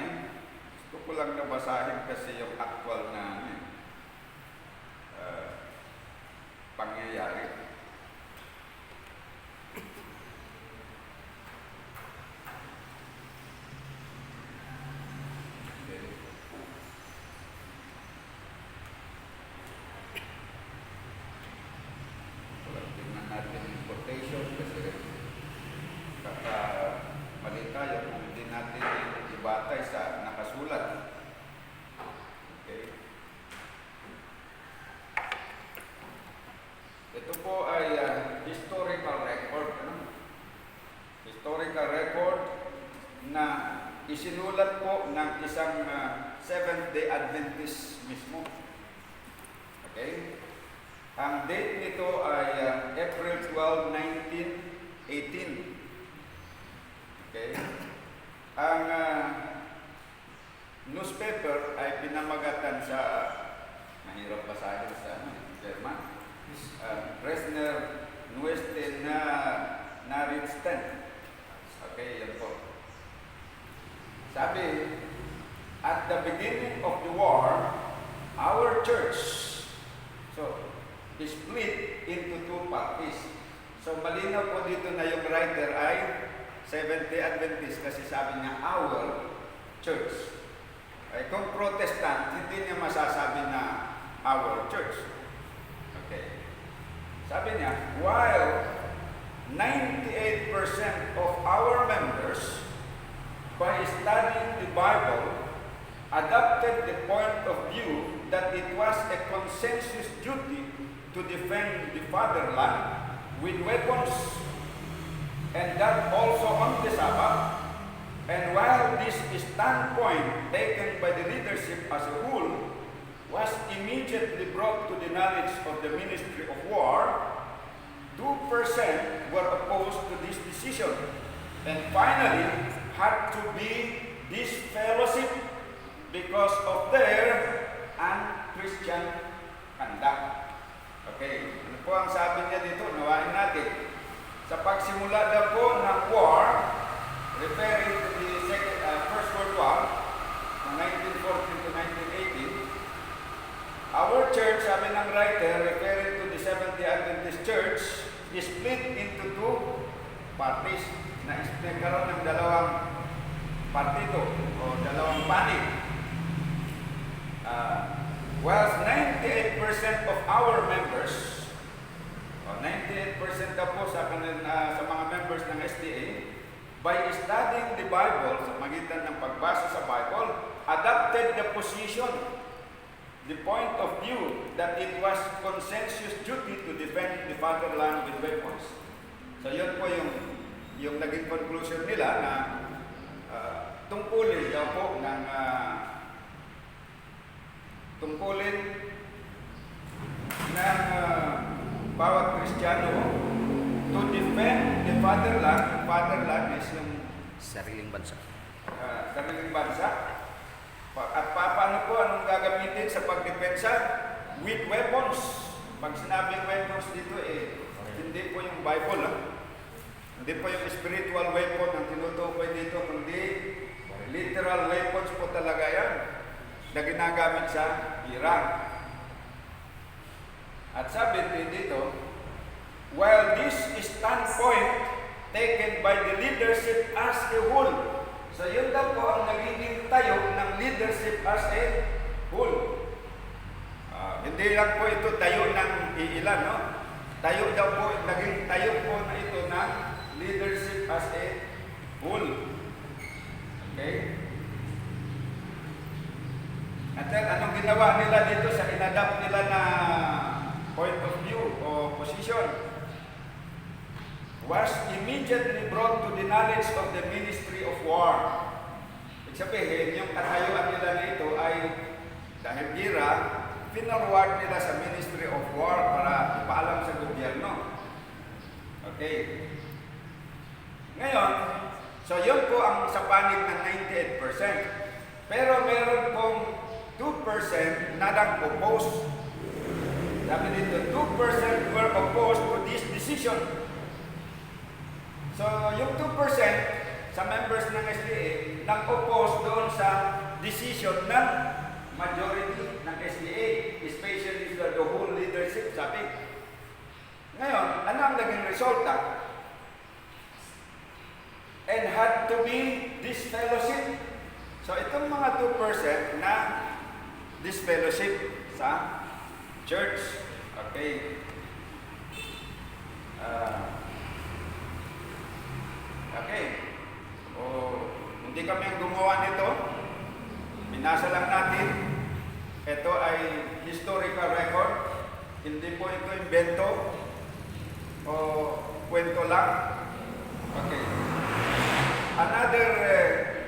marami. Gusto ko lang nabasahin kasi yung actual na pangyayari. Tingnan natin yung quotation kasi baka mali tayo kung hindi natin ibatay sa nakasulat. Okay. Ito po ay historical record. Historical record na isinulat po ng isang Seventh-day Adventist mismo. Okay? Ang date nito ay April 12, 1918. Okay? Ang newspaper ay pinamagatan sa, mahirap basahin sa German, Dresdner Neuesten Nachrichten. Okay, yan po. Sabi, at the beginning of the war, our church, so, is split into two parties. So, malinaw po dito na yung writer ay Seventh-day Adventist kasi sabi niya, our church. Ay, kung Protestant, hindi niya masasabi na our church. Okay. Sabi niya, while 98% of our members, by studying the Bible, adopted the point of view that it was a consensus duty to defend the fatherland with weapons, and that also on the Sabbath. And while this standpoint taken by the leadership as a whole was immediately brought to the knowledge of the Ministry of War, 2% were opposed to this decision, and finally had to be disfellowship because of their unchristian conduct. Okay, ano po ang sabi niya dito? Nawain natin. Sa pagsimula daw po ng war, referring to the First World War, from 1914 to 1918, our church, sabi ng writer, referring to the Seventh-day Adventist Church, is split into two parties na nagkaroon ng dalawang partido o dalawang panig. Whilst 98% of our members, 98% daw po sa mga members ng SDA, by studying the Bible, sa magitan ng pagbasa sa Bible, adopted the position, the point of view that it was consensus duty to defend the fatherland with weapons. So yun po yung naging conclusion nila na tungkulin daw po ng bawat Kristiyano to defend the fatherland. Fatherland is yung sariling bansa. Sariling bansa. At paano po anong gagamitin sa pagdepensa? With weapons. Pag sinabing weapons dito hindi po yung Bible. Hindi po yung spiritual weapon ang tinutukoy dito, kundi literal weapons po talaga yan na ginagamit sa Iraq. At sabi dito, while this standpoint taken by the leadership as a whole, so yun daw po ang nagiging tayo ng leadership as a whole. Hindi lang po ito tayo ng iilan, no? Tayo daw po, naging tayo po na ito ng leadership as a whole. Okay? At then, anong ginawa nila dito sa inadapt nila na point of view o position? Was immediately brought to the knowledge of the Ministry of War. Ibig sabihin, yung katayuan nila na ito ay dahil gira, pinarward nila sa Ministry of War para ipaalam sa gobyerno. Okay. Ngayon, so yun po ang sa panig ng 98%. Pero meron pong 2% na nag-oppose. Sabi dito, 2% were opposed to this decision. So, yung 2% sa members ng SDA, nag-oppose doon sa decision ng majority ng SDA, especially the whole leadership, sabi. Ngayon, ano ang naging resulta? And had to be disfellowship. So itong mga 2% na disfellowship sa church. Okay. Okay. Hindi kami ang gumawa nito. Binasa lang natin. Ito ay historical record. Hindi po ito invento o kwento lang. Okay. Another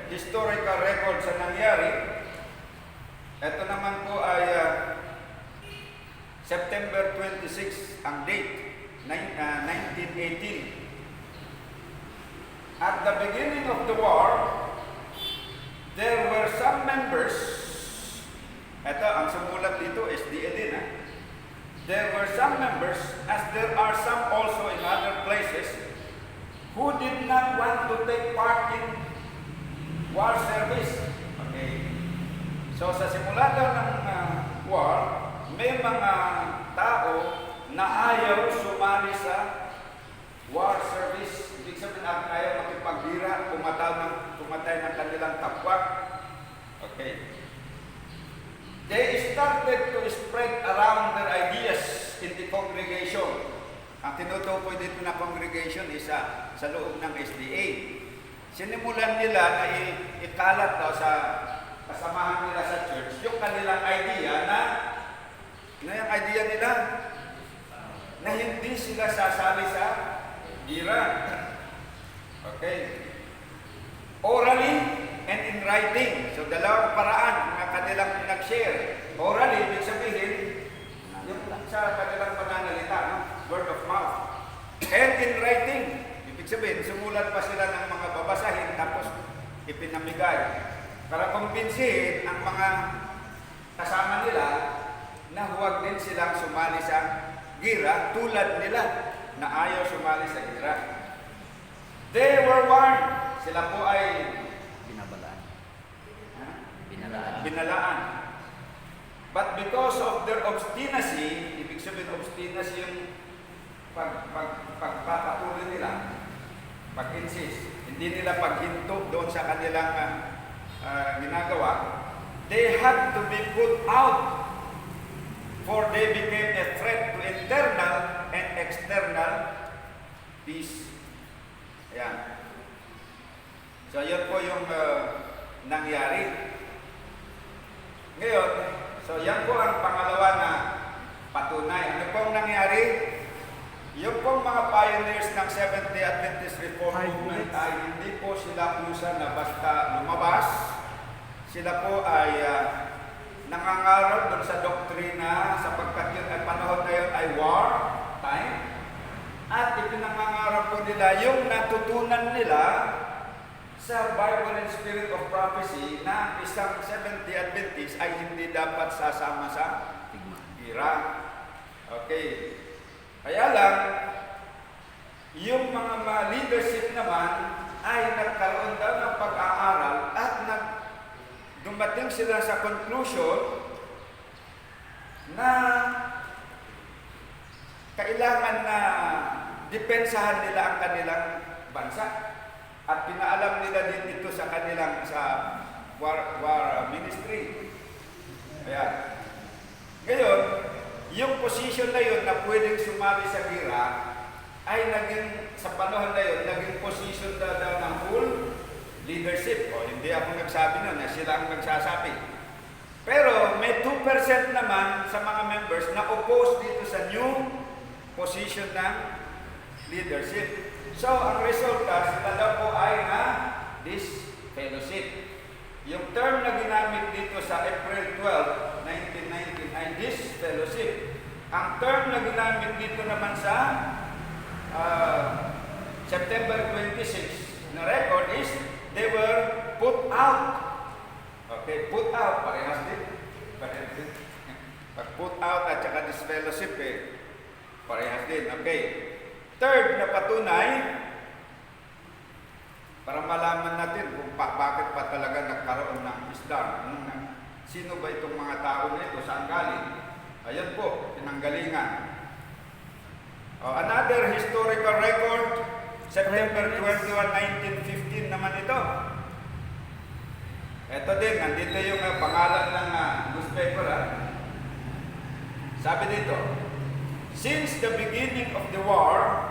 historical record sa nangyari. Ito naman po ay September 26 ang date, 1918. At the beginning of the war, there were some members, ito ang sumulat dito, SDA din there were some members, as there are some also in other places, who did not want to take part in war service. Okay. So sa simula daw ng war, may mga tao na ayaw sumali sa war service. Ibig sabihin at ayaw makipagbira, pumatay ng kanilang kapwa. Okay. They started to spread around their ideas in the congregation. Ang tinutukoy dito na congregation is sa loob ng SDA. Sinimulan nila na ikalat daw sa kasamahan nila sa church yung kanilang idea na yung idea nila na hindi sila sasali sa gira. Okay. Orally and in writing. So dalawang paraan na kanilang pinag-share. Orally, ibig sabihin, yung sa kanilang pananalita, no? Word of mouth. And in writing, ibig sabihin, sumulat pa sila ng mga babasahin tapos ipinamigay. Para kumbinsihin ang mga kasama nila na huwag din silang sumali sa gira tulad nila na ayaw sumali sa gira. They were warned. Sila po ay binalaan. But because of their obstinacy, ibig sabihin obstinacy yung pagpapatuloy nila, pag-insist, hindi nila paghinto doon sa kanilang ginagawa, they had to be put out for they became a threat to internal and external peace. Ayan. So yun po yung nangyari. Ngayon, so yan po ang pangalawa na patunay. Ano pong nangyari? Yung pong mga pioneers ng Seventh-day Adventist Reform Movement ay hindi po sila usa na basta lumabas. Sila po ay nangangarap doon sa doktrina sapagkat yun ay panahon na yun ay war time. At ipinangangarap po nila yung natutunan nila sa Bible and Spirit of Prophecy na isang Seventh-day Adventist ay hindi dapat sasama sa gira. Okay. Kaya lang, yung mga leadership naman ay nagkaroon daw ng pag-aaral at dumating sila sa conclusion na kailangan na depensahan nila ang kanilang bansa. At pinaalam nila din ito sa kanilang war ministry. Ayan. Ngayon, yung position na yun na pwedeng sumali sa gira ay naging, sa panahon na yun, naging position daw ng full leadership. O, hindi ako nagsabi nun, na sila ang nagsasabi. Pero may 2% naman sa mga members na oppose dito sa new position ng leadership. So, ang resulta, sila daw po ay na disfellowship. Yung term na ginamit dito sa April 12, 1919 ay disfellowship. Ang term na ginamit dito naman sa September 26 na record is they were put out. Okay, put out, parehas din. Pag put out at saka disfellowship parehas din. Okay. Third na patunay, para malaman natin kung bakit pa talaga nagkaroon ng isda. Sino ba itong mga tao na ito? Saan galing? Ayan po, pinanggalingan. Another historical record, September 21, 1915 naman ito. Ito din, nandito yung pangalan ng newspaper. Sabi dito, since the beginning of the war,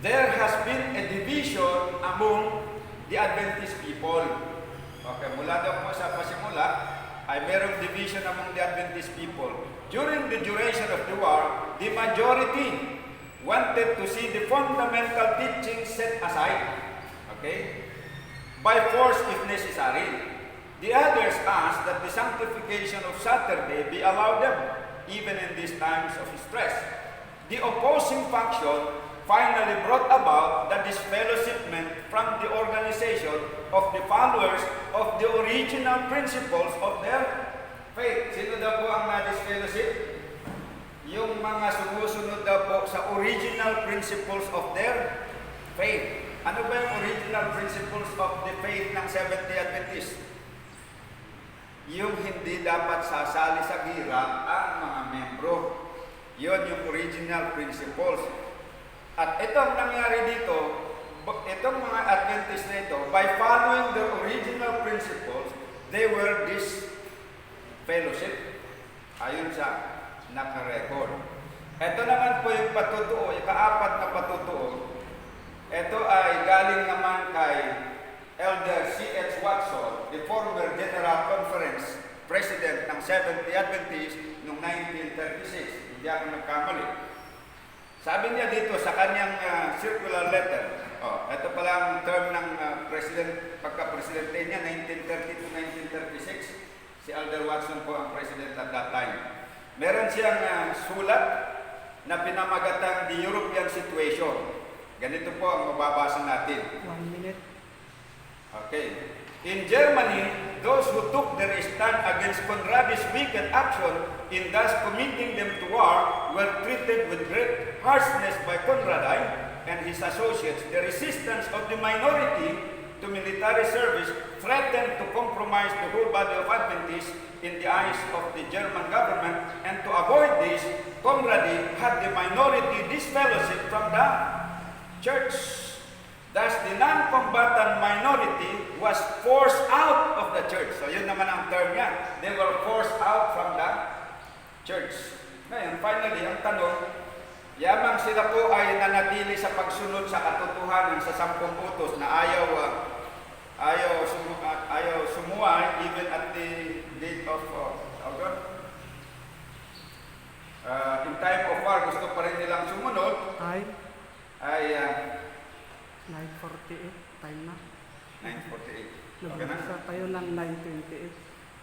there has been a division among the Adventist people. Okay, mula daw po sa pasimula, ay merong division among the Adventist people. During the duration of the war, the majority wanted to see the fundamental teachings set aside, okay, by force if necessary. The others asked that the sanctification of Saturday be allowed them, even in these times of stress. The opposing faction finally brought about the disfellowshipment from the organization of the followers of the original principles of their faith. Sino daw po ang na-disfellowship? Yung mga sumusunod daw po sa original principles of their faith. Ano ba yung original principles of the faith ng Seventh-day Adventist? Yung hindi dapat sasali sa gira ang mga membro. Yun yung original principles. At itong nangyari dito, itong mga Adventist na ito, by following the original principles, they were disfellowship. Ayon sa naka-record. Ito naman po yung patutuo, yung kaapat na patutuo. Ito ay galing naman kay Elder C.H. Watson, the former General Conference President ng Seventh-day Adventist noong 1936. Hindi ako nagkamali. Sabi niya dito sa kanyang circular letter, ito pala ang term ng pagka-presidente niya, 1930 to 1936. Si Elder Watson po ang president at that time. Meron siyang sulat na pinamagatang The European Situation. Ganito po ang mababasa natin. 1 minute. Okay. In Germany, those who took their stand against Conrad's wicked action in thus committing them to war were treated with great harshness by Conradi and his associates. The resistance of the minority to military service threatened to compromise the whole body of Adventists in the eyes of the German government, and to avoid this, Conradi had the minority disfellowship from the church. Thus, the non-combatant minority was forced out of the church. So, yun naman ang term niya. They were forced out from the church. Ngayon, finally, ang tanong, yamang sila po ay nanatili sa pagsunod sa katotohanan sa 10 utos na ayaw sumuway even at the date of in time of war, gusto pa rin nilang sumunod. Ay 9:48, time na. 9:48. Okay na? Nag-umpisa tayo ng 9:28.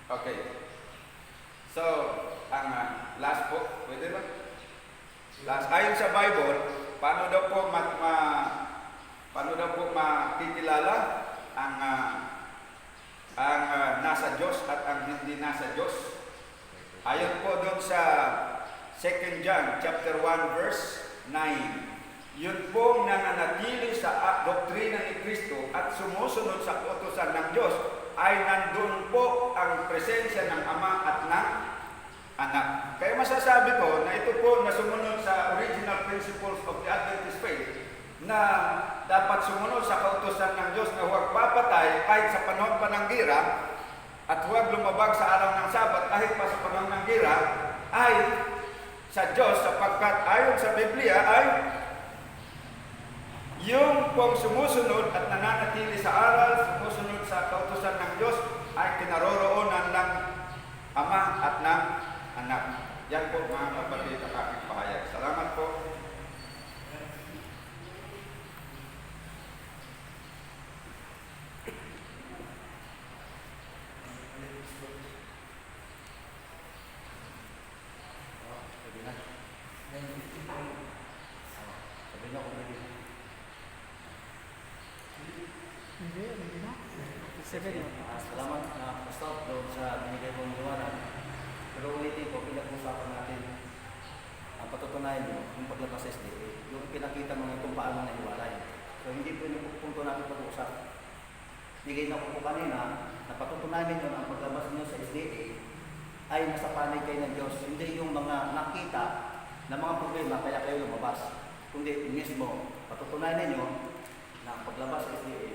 Okay. So, ang last po, pwede ba? Last, ayon sa Bible, paano daw po makikilala ang nasa Diyos at ang hindi nasa Diyos? Ayon po doon sa 2 John chapter 1 verse 9. Yun pong nananatili sa doktrina ni Kristo at sumusunod sa utusan ng Diyos ay nandun po ang presensya ng Ama at ng Anak. Kaya masasabi ko na ito po na sumunod sa original principles of the Adventist faith na dapat sumunod sa kautusan ng Diyos na huwag papatay kahit sa panahon pa ng gira at huwag lumabag sa araw ng Sabat kahit pa sa panahon ng gira ay sa Diyos, sapagkat ayon sa Biblia ay yung pong sumusunod at nananatili sa aral, sumusunod sa kautusan ng Diyos ay kinaroroonan ng Ama at ng Anak. Yan po mga kapatid ang aking pahayag. Salamat po. Salamat Pastor doon sa binigay mong liwanag. Pero ulitin ko, pinag-usapan natin ang patutunayan nyo, yung paglabas sa SDA, yung pinakita mo kung paano na iwalay. So hindi po yung punto natin pag-uusap. bigay na ko po kanina, na patutunayan ninyo na ang paglabas ninyo sa SDA ay nasa panig kayo ng Diyos. Hindi yung mga nakita na mga problema kaya kayo lumabas. Kundi mismo, patutunayan ninyo na ang paglabas sa SDA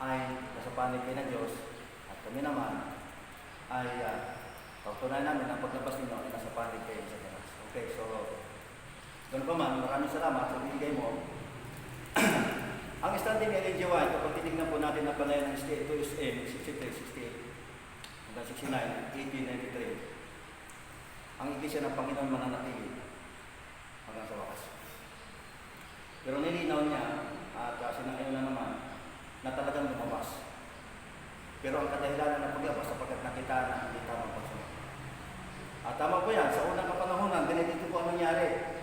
ay nasa panig kayo ng Diyos. At kami naman ay patutunayan namin na ang paglabas ninyo ay nasa panig kayo sa Diyos. Okay, so ganoon pa man, maraming salamat sa binigay mo. Ang standing LNG White, kapag tinignan po natin na panay ng SDA, ito is M, 63, 68, hanggang 69, 1893. Ang iglesia ng Panginoon mananatili hanggang sa wakas. Pero nilinaw niya, at sinangayon na naman, na talagang lumabas. Pero ang kadahilanan ng paglabas sapagkat nakita na hindi tamang pagsunod. At tama po yan, sa unang kapanahonan, ganito po ang nangyari.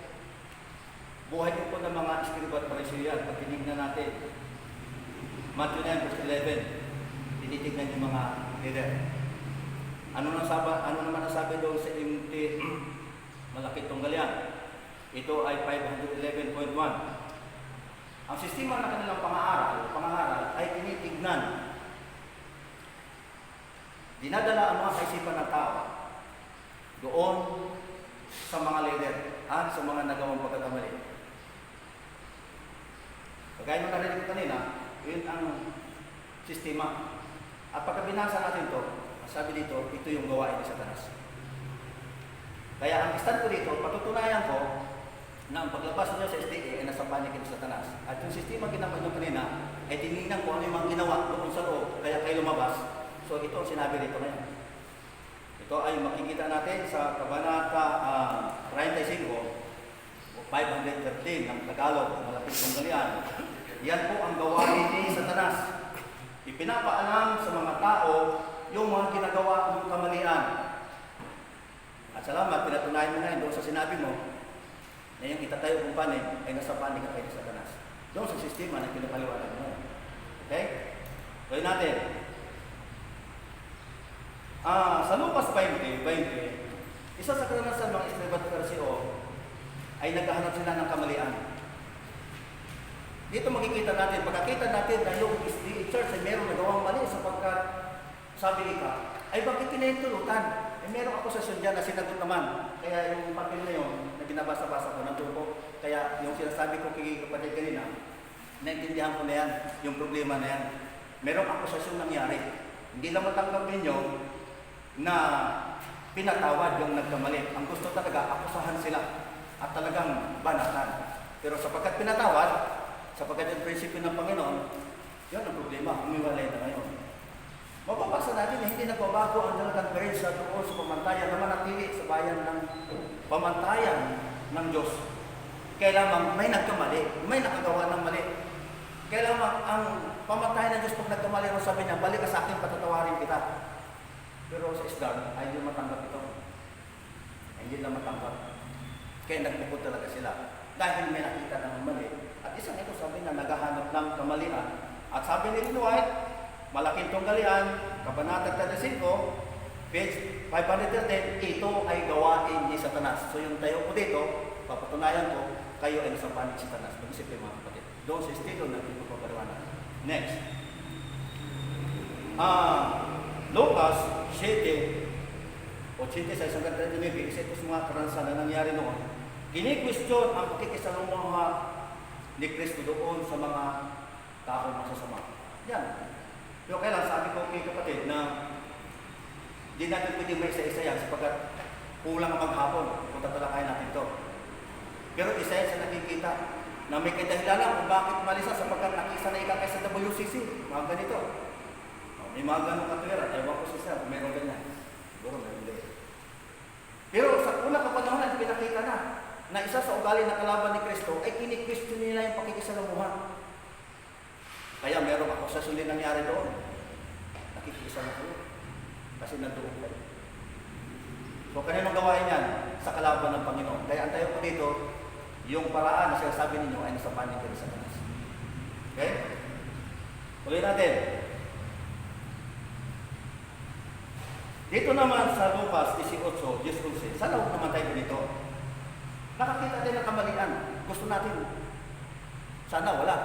Buhay din po ng mga Eskriba at Pariseo. Pag tinignan natin, Matthew 9 verse 11, tinitignan yung mga leader. Ano naman ang sabi doon sa MT Malaki Tunggalian? Ito ay 511.1. Ang sistema ng kanilang pangangaral ay tinitignan. Dinadala ang mga kaisipan ng tao doon sa mga leader at sa mga nagawang pagkakamali. Kagaya nung narinig ko kanina, yun ang sistema. At pagka binasa natin ito, sabi dito, ito yung gawain ni Satanas. Kaya ang stand ko dito, patutunayan ko na ang paglabas niyo sa SDA ay nasa panig ni Satanas. At yung sistema ginawa nyo kanina, ay tinignan ko ano yung mga ginawa doon sa loob, kaya kayo lumabas. So ito ang sinabi dito ngayon. Ito ay makikita natin sa Kabanata 35, 513 ng Tagalog, Malapit Tunggalian. Yan po ang gawain ni Satanas. Ipinapaalam sa mga tao yung mga ginagawa ng kamalian. At salamat, pinatunayan mo ngayon doon sa sinabi mo na yung itatayo kong panig ay nasa panig ka kay Satanas. Doon sa sistema na pinapaliwanag mo. Okay? Tuloy natin. Sa Lucas 20, isa sa karanasan mga Eskriba at Pariseo ay naghahanap sila ng kamalian. Dito makikita natin, pagkakita natin na yung SDA Church ay meron nagawang mali sapagkat sabi ka, ay bakit pinahintulutan? Merong akusasyon dyan na sinagot naman. Kaya yung papel na yun, na binabasa-basa ko, nandun ko. Kaya yung sinasabi ko kay kapatid kanina, naintindihan ko na yan, yung problema na yan. Merong akusasyon nangyari. Hindi lang matanggap ninyo na pinatawad yung nagkamali. Ang gusto talaga, akusahan sila at talagang banatan. Pero sapagkat pinatawad, sapagkat yung prinsipyo ng Panginoon, yun ang problema, umiwalay na ngayon. Mapapasa natin na hindi nagbabago ang dalagang parents doon sa pamantayan na manatili sa bayan ng pamantayan ng Diyos. Kailangan may nagkamali, may nakagawa ng mali. Kailangan ang pamantayan ng Diyos pag nagkamali, ang sabi niya, balik ka sa akin, patatawarin kita. Pero sa Islam, ay hindi matanggap ito. Ay hindi lang matanggap. Kaya nagpupot talaga sila. Dahil may nakita ng mali. At isang ito sabi na naghahanap ng kamalian. At sabi ni White, Malaking Tunggalian, Kabanata 35, page 513, ito ay gawain ni Satanas. So yung tayo ko dito, papatunayan ko, kayo ay nasa panig si Satanas. Mag-isip kayo mga kapatid. Doon sa estilo na ito papariwanan. Next. Lucas 7, 80 sa isang kanta ito, isa ito sa mga karanasan na nangyari noon. Kini-question ang pakikisalumuha ni Kristo doon sa mga taong masasama. Yan. Pero kailan sabi ko kay kapatid na hindi natin pwede may isa-isa yan sapagkat kulang maghapon kung tatalakayin natin ito. Pero isa yan sa nakikita na may kadahilanan kung bakit malisa sapagkat nakisa na ikakay sa WCC. Mga ganito. May mga ganong katwira. Ewan ko siya, meron ganyan. Siguro meron din. Pero sa unang kapanahonan, pinakita na isa sa ugali na kalaban ni Kristo ay kini-question nila yung pakikisalamuhan. Kaya meron akusasyon din nangyari doon. Nakikisa na kayo. Kasi nandoon kayo. So, kaninong gawain yan? Sa kalaban ng Panginoon. Kaya antayo ko dito, yung paraan na sinasabi ninyo ay nasa panig kayo sa Satanas. Okay? Tuloy natin. Dito naman sa Lucas 18, 10-11, sana huwag naman tayo dito. Nakakita din ng kamalian. Gusto natin. Sana wala.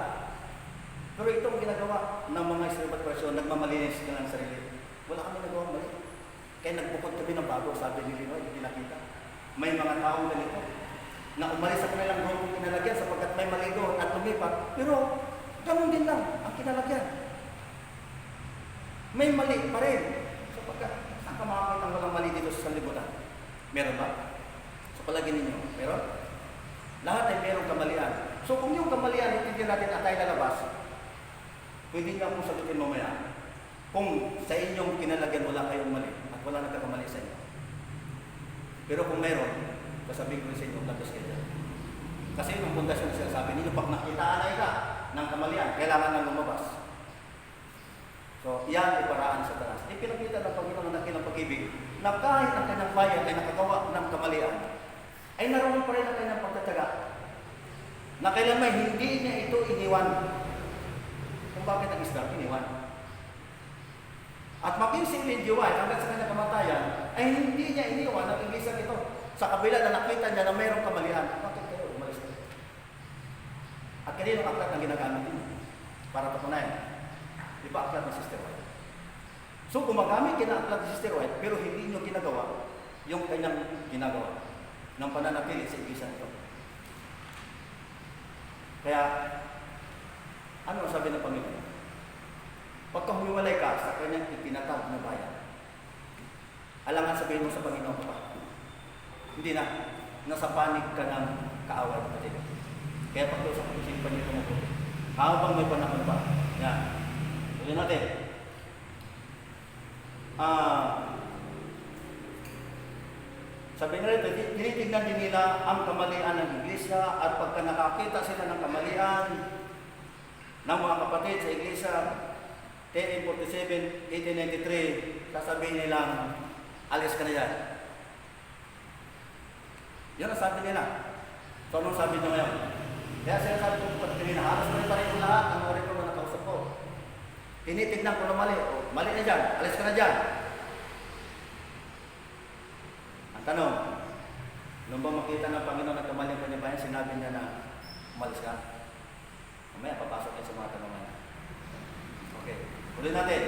Pero itong ginagawa ng mga Israelite person, nagmamalinis ka ng sarili. Wala kami nagawang mali. Kaya nagbukod kami ng bago, sabi ni Linoy, hindi nakita. May mga taong ganito na umalis sa kanilang grupong kinalagyan sapagkat may maligo at lumipat. Pero ganun din lang ang kinalagyan. May mali pa rin. Sapagkat saan ka makakita ang walang mali dito sa sanlibutan? Meron ba? Sa palagay ninyo, meron? Lahat ay merong kamalian. So kung yung kamalian, hindi natin atay na labas, pwede nga kung sagutin mamaya, kung sa inyong kinalagyan wala kayong mali at wala nagkakamali sa inyo. Pero kung meron, sasabihin ko rin sa inyo, labas kayo dyan. Kasi yung pundasyon na sinasabi ninyo, pag nakitaan na ka ng kamalian, kailangan na lumabas. So, yan ay paraan sa taas. Ipinakita ng Panginoon ng kanyang pag-ibig na kahit ang kanyang bayan ay nakagawa ng kamalian, ay naroon pa rin ang kanyang pagtataga na kailanman hindi niya ito iniwan. Kung bakit ang isda iniwan. At maging si Ellen G. White hanggang sa kanyang kamatayan ay hindi niya iniwan ang iglesia ito. Sa kabila na nakita niya na mayroong kamalian, bakit kayo umalis kayo? At kaninong aklat ang ginagamit niyo para patunayan? Di ba aklat ng Sister White? So gumagamit ka ng aklat ng Sister White pero hindi niyo ginagawa yung kanyang ginagawa ng pananatili sa iglesia ito. Kaya, ano ang sabi ng Panginoon? Pagka humiwalay ka sa kanyang itinatawag na bayan, alangan sabihin mo sa Panginoon pa, hindi na, nasa panig ka ng kaaway kapatid. Kaya pag-usap ko sa panito mo po, habang may panahon pa, yan. Tuloy natin. Sabi nga rito, tinitignan din nila ang kamalian ng iglesia at pagka nakakita sila ng kamalian ng mga kapatid sa iglesia, 1047, 1893, sasabihin nilang, alis ka na yan. Yan ang sabi nila. So, anong sabi nyo ngayon? Kaya sinasabi ko kapatid nila, halos na rin pa rin ko lahat, ang mga rin ko na nakausap ko. Tinitignan ko na mali. O, mali na dyan, alis ka na dyan. Ang tanong, nung ba makita ng Panginoon na kamali ang kanyang bayan, sinabi niya na umalis ka? Mamaya, papasok yan sa mga tanong niya. Okay, ulit natin.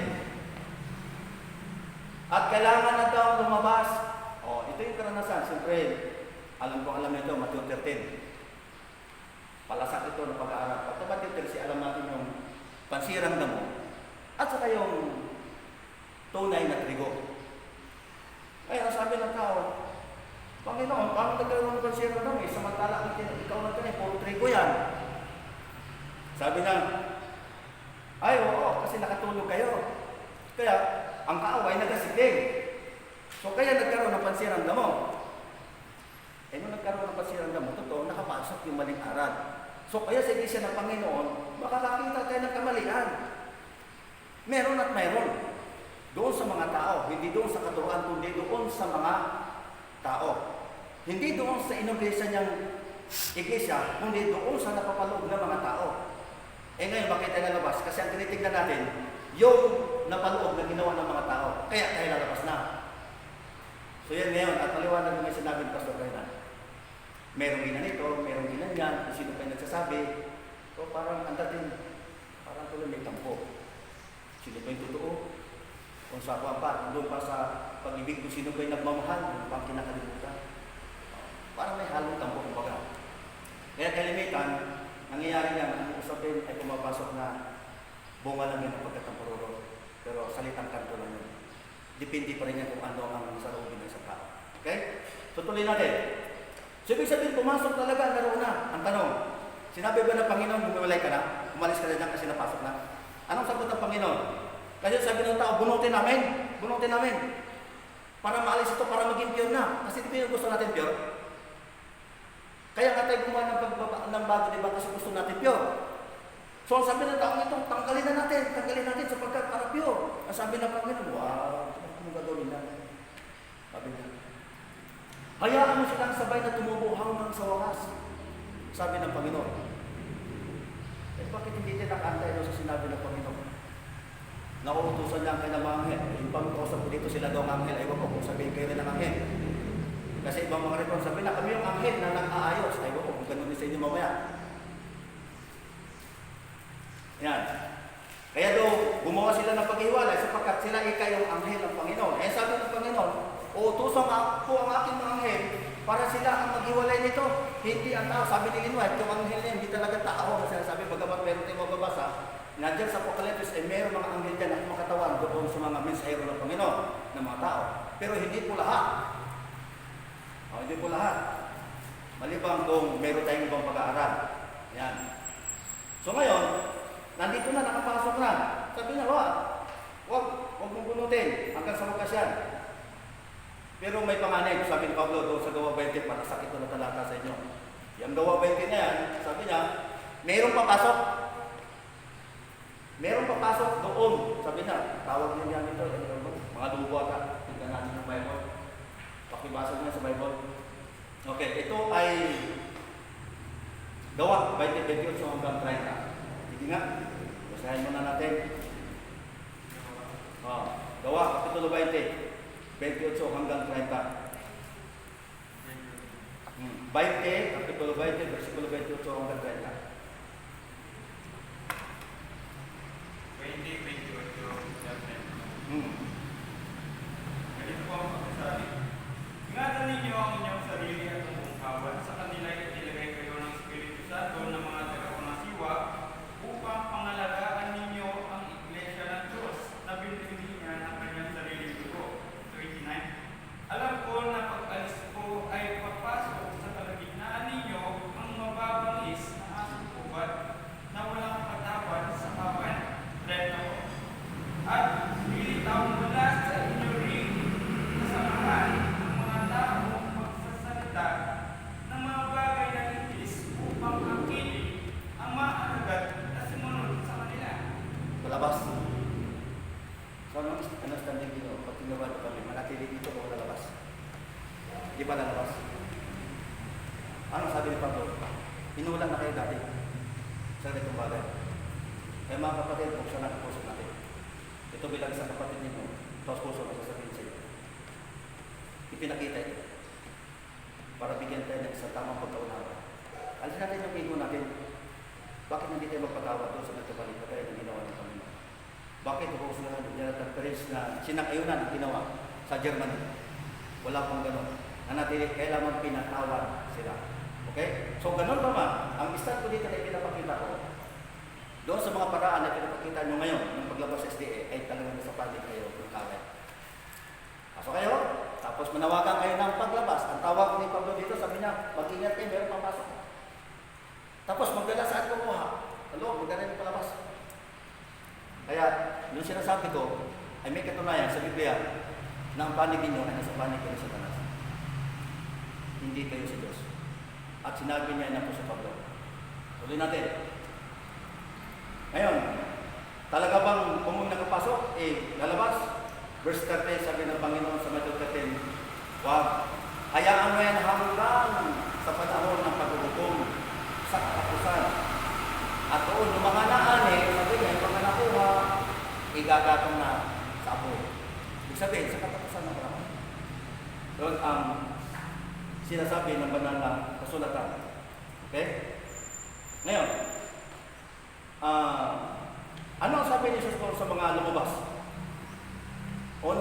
At kailangan na daw lumabas. O, ito yung karanasan. Siyempre, alam nito, Matthew 13. Palasak ito ng pag-aaral. Pag Matthew 13, alam natin yung pansirang damo at saka yung tunay na trigo. Ngayon, sabi ng tao, Panginoon, paano nagkaroon ng pansirang damo? Samantala, ikaw na ito, puro trigo yan. Sabi na, ay, oo, kasi nakatulog kayo. Kaya, ang kaaway nagasigling. So, kaya nagkaroon ng pansirang damo. Eh, nung nagkaroon ng pansirang damo, totoo, nakapasok yung maling aral. So, kaya sa iglesia ng Panginoon, makakakita tayo ng kamalian. Meron at meron. Doon sa mga tao, hindi doon sa katuruan, kundi doon sa mga tao. Hindi doon sa inobligya niyang iglesia, kundi doon sa napapaloob ng mga tao. Eh ngayon, bakit tayo lalabas? Kasi ang tinitignan natin, yung napaloob na ginawa ng mga tao, kaya tayo lalabas na. So yan ngayon, at maliwanag yung sinabi ng Pastor Reynan. Merong ginanito, merong ginanyan, kung sino pa yung nagsasabi. So parang ang dating, parang tuloy may tampo. Sino pa yung totoo? Kung sa ako pa, doon pa sa pag-ibig kung sino pa yung nagmamahal, yung pang kinakalimutan. Parang may halong tampo kumbaga. Kaya kalimitan, nangyayari yan, ang usapin ay pumapasok na bunga lang yun ang pagkatampororo. Pero salitang kanto lang yun. Depende pa rin yan kung ano ang sarobin ng isang tao. Okay? So tuloy natin. So ibig sabihin, pumasok talaga, naroon na. Ang tanong, sinabi ba ng Panginoon, bumiwalay ka na? Umalis ka na dyan kasi napasok na? Anong sagot ng Panginoon? Kasi sabi ng tao, bunutin namin. Bunutin namin. Para maalis ito, para maging pure na. Kasi di ba yung gusto natin pure? Kaya nga tayo gumawa ng bago, di ba? Kasi gusto natin pure. So ang sabi ng tao ito, tanggalin na natin sapagkat para pure. Ang sabi ng Panginoon, wow, ano gagawin natin? Sabi niya, hayaan mo silang sabay na tumubo hanggang sa wakas. Sabi ng Panginoon. Eh bakit hindi din nakantay doon sa sinabi ng Panginoon? Nauutusan lang kayo ng mga anghel. Yung pag-uusap ko dito sila daw ang anghel. Ayaw ko kung sabihin kayo rin ng anghel. Kasi ibang mga repon sabi na kami yung anghel na nag-aayos. Ayaw ko kung ganun din sa inyo mamaya. Yan. Kaya daw, gumawa sila ng paghiwalay sapagkat sila yung anghel ng Panginoon. Eh sabi ng Panginoon, uutusan ko ang aking mga anghel para sila ang maghiwalay nito. Hindi ang tao. Sabi ni White, yung anghel niya, hindi talaga tao. Kasi sabi, bagamat meron tayong mababasa, nandiyan sa Apocalypse, meron mga anghel dyan at makatawan doon sa mga mensahero ng Panginoon, ng mga tao. Pero hindi po lahat. Hindi po lahat. Malibang kung meron tayong ibang pag-aaral. Yan. So ngayon, nandito na, nakapasok na. Sabi na, wag mong bunutin hanggang sa wakas yan. Pero may panganib, sabi ni Pablo doon sa Gawa 20, malasakit na talata sa inyo. Yung Gawa 20 na yan, sabi niya, mayroong papasok. Mayroong papasok doon. Sabi niya, tawag niya ito, mga duwa ka. Tingnan natin yung Bible. Pakibasa niya sa Bible. Okay, ito ay Gawa 20:28 hanggang 30. Sige nga, basahin muna natin. Gawa, Kapitulo 20. 28 hanggang 30. 20, Kapitulo 20, versikulo 28 hanggang 30. 20, 28, ganito po ang pagkasabi. Ingatan ninyo ang inyong sarili at ang buong kawan. Sa kanila itilagay kayo ng Espiritu Santo ng mga tagaunang siwa upang pangalagaan ninyo ang Iglesia ng Diyos na binili niya ng kanyang sariling dugo. 29. Alam ko na pag-alis ko ay papasok sa kalagitnaan ninyo ang mababangis na asong ubat na walang katawan sa kawan. 30. At lilitaw mula sa inyo rin kasamahan ang mga taong magsasalita ng mga bagay na itis upang akili ang mga alagad na sumunod sa kanila. Palabas. So, ano standing dito? Pag tinawad kami, manatili dito o lalabas? Di ba lalabas? Ano sabi ni Pablo? Inulan na kayo dati sa ganitong bagay. Kaya mga kapatid, buksan ang puso natin. Ito bilang sa kapatid ninyo, tapos puso na sasabihin sa iyo. Ipinakita ito para bigyan tayo ng isang tamang pagkaunawa. Alisin natin yung ego natin. Bakit hindi tayo magpatawa doon sa nagkabalik na tayo ng ginawa ng Panginoon? Bakit ako sila Jonathan Perez na sinang-ayunan ang ginawa sa Germany? Wala pong gano'n. Nanatili, kailangan pinatawad sila. Okay? So, gano'n pa man, ang isang ko dito na ipinapakita ko, doon sa mga paraan na pinapakita nyo ngayon ng paglabas sa SDA ay talagang nasa palit kayo ng kawin. Pasok kayo, tapos manawagan kayo ng paglabas. Ang tawag ni Pablo dito, sabi niya, mag-ingat kayo, meron papasok. Tapos magdala saan kumuha? Hello, magdala yung palabas. Kaya, yung sinasabi ko, ay may katunayan sa Biblia na ang panig ninyo ay nasa panig kayo sa Satanas. Hindi kayo sa Diyos. At sinabi niya na po sa Pablo. Tuloy natin. Ngayon, talaga bang kung nakapasok, lalabas? Verse 30, sabi ng Panginoon sa Matthew 13, wag, hayaan mo yan hanggang sa panahon ng paghuhukom sa katapusan. At doon, yung mga naani, sabi niya, yung mga nakuha, igagatong na sa apo. Ibig sabihin, sa katapusan ng panahon. Doon ang sinasabi ng banal na kasulatan. Okay? Ngayon, ano ang sabi ni Jesus sa mga lumabas? 1:19.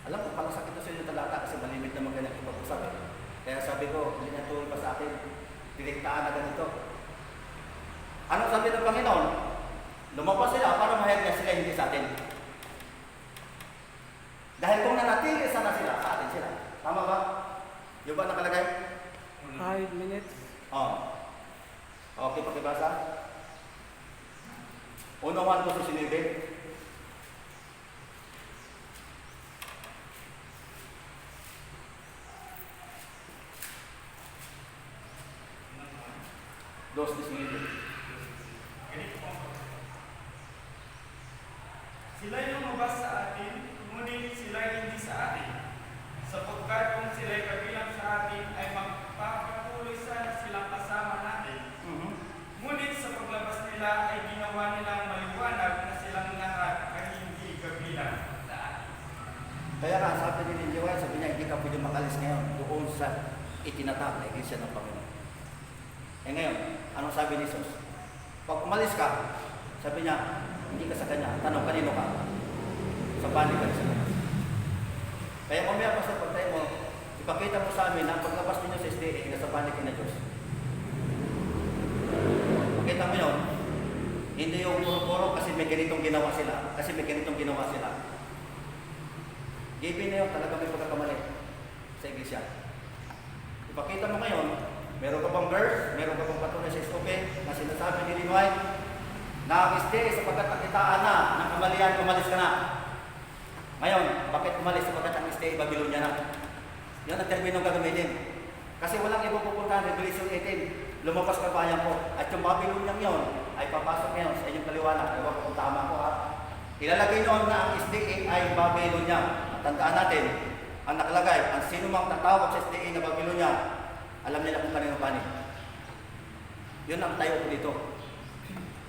Alam ko, pala sakit na sa inyo talata kasi malimit naman ganyan ipag-usap. Kaya sabi ko, hindi na tuloy pa sa atin. Direktaan na ganito. Ano sabi ng Panginoon? Lumabas sila para mahayag niya sila hindi sa atin. Dahil kung nanatili sana sila, sa atin sila. Tama ba? Yung ba nakalagay? 5 minutes. Okay, pakibasa. 1:19. Dos disinitin. Sila'y lumabas sa atin, ngunit sila'y hindi sa atin. Sapagkat kung sila'y kabilang sa atin, ay magpapatuloy sana silang kasama natin. Ngunit sa paglabas nila ay ginawa nilang maliwanag na silang lahat ay hindi kabilang sa atin. Kaya nga, sabi ni Ninja White, sabi niya, hindi ka pwede makalis ngayon doon sa itinatag na iglesia ng Panginoon. Ngayon, anong sabi ni Jesus? Pag umalis ka, sabi niya, hindi ka sa kanya. Tanong, kanino ka? Sa panig ka sa kanya. Kaya mamaya pa sa pagtayo mo, ipakita mo sa amin na paglabas ninyo sa SDA, nasa panig ka na Diyos. Pakita mo yun, hindi yung puro-puro kasi may ganitong ginawa sila. Given na yun, talaga may pagkakamali sa iglesia. Ipakita mo ngayon, meron ka bang verse, meron ka bang patunay sa SOP na sinasabi ni Ellen White na ang SDA sapagkat nakitaan na ng kamalian, umalis ka na. Ngayon, bakit umalis sapagkat ang SDA, Babylonia na? Yan ang terminong gagamitin. Kasi walang ipupuntahan, Revelation 18, lumabas ka bayan ko. At yung Babylonia yun, ay papasok ngayon sa inyong kaliwanag. Ewan ko kung tama ko ha. Ilalagay noon na ang SDA ay Babylonia. At tandaan natin, ang nakalagay, ang sino mang tatawag sa SDA na Babylonia, alam nila kung kanino panig. Yun ang tayo ko dito.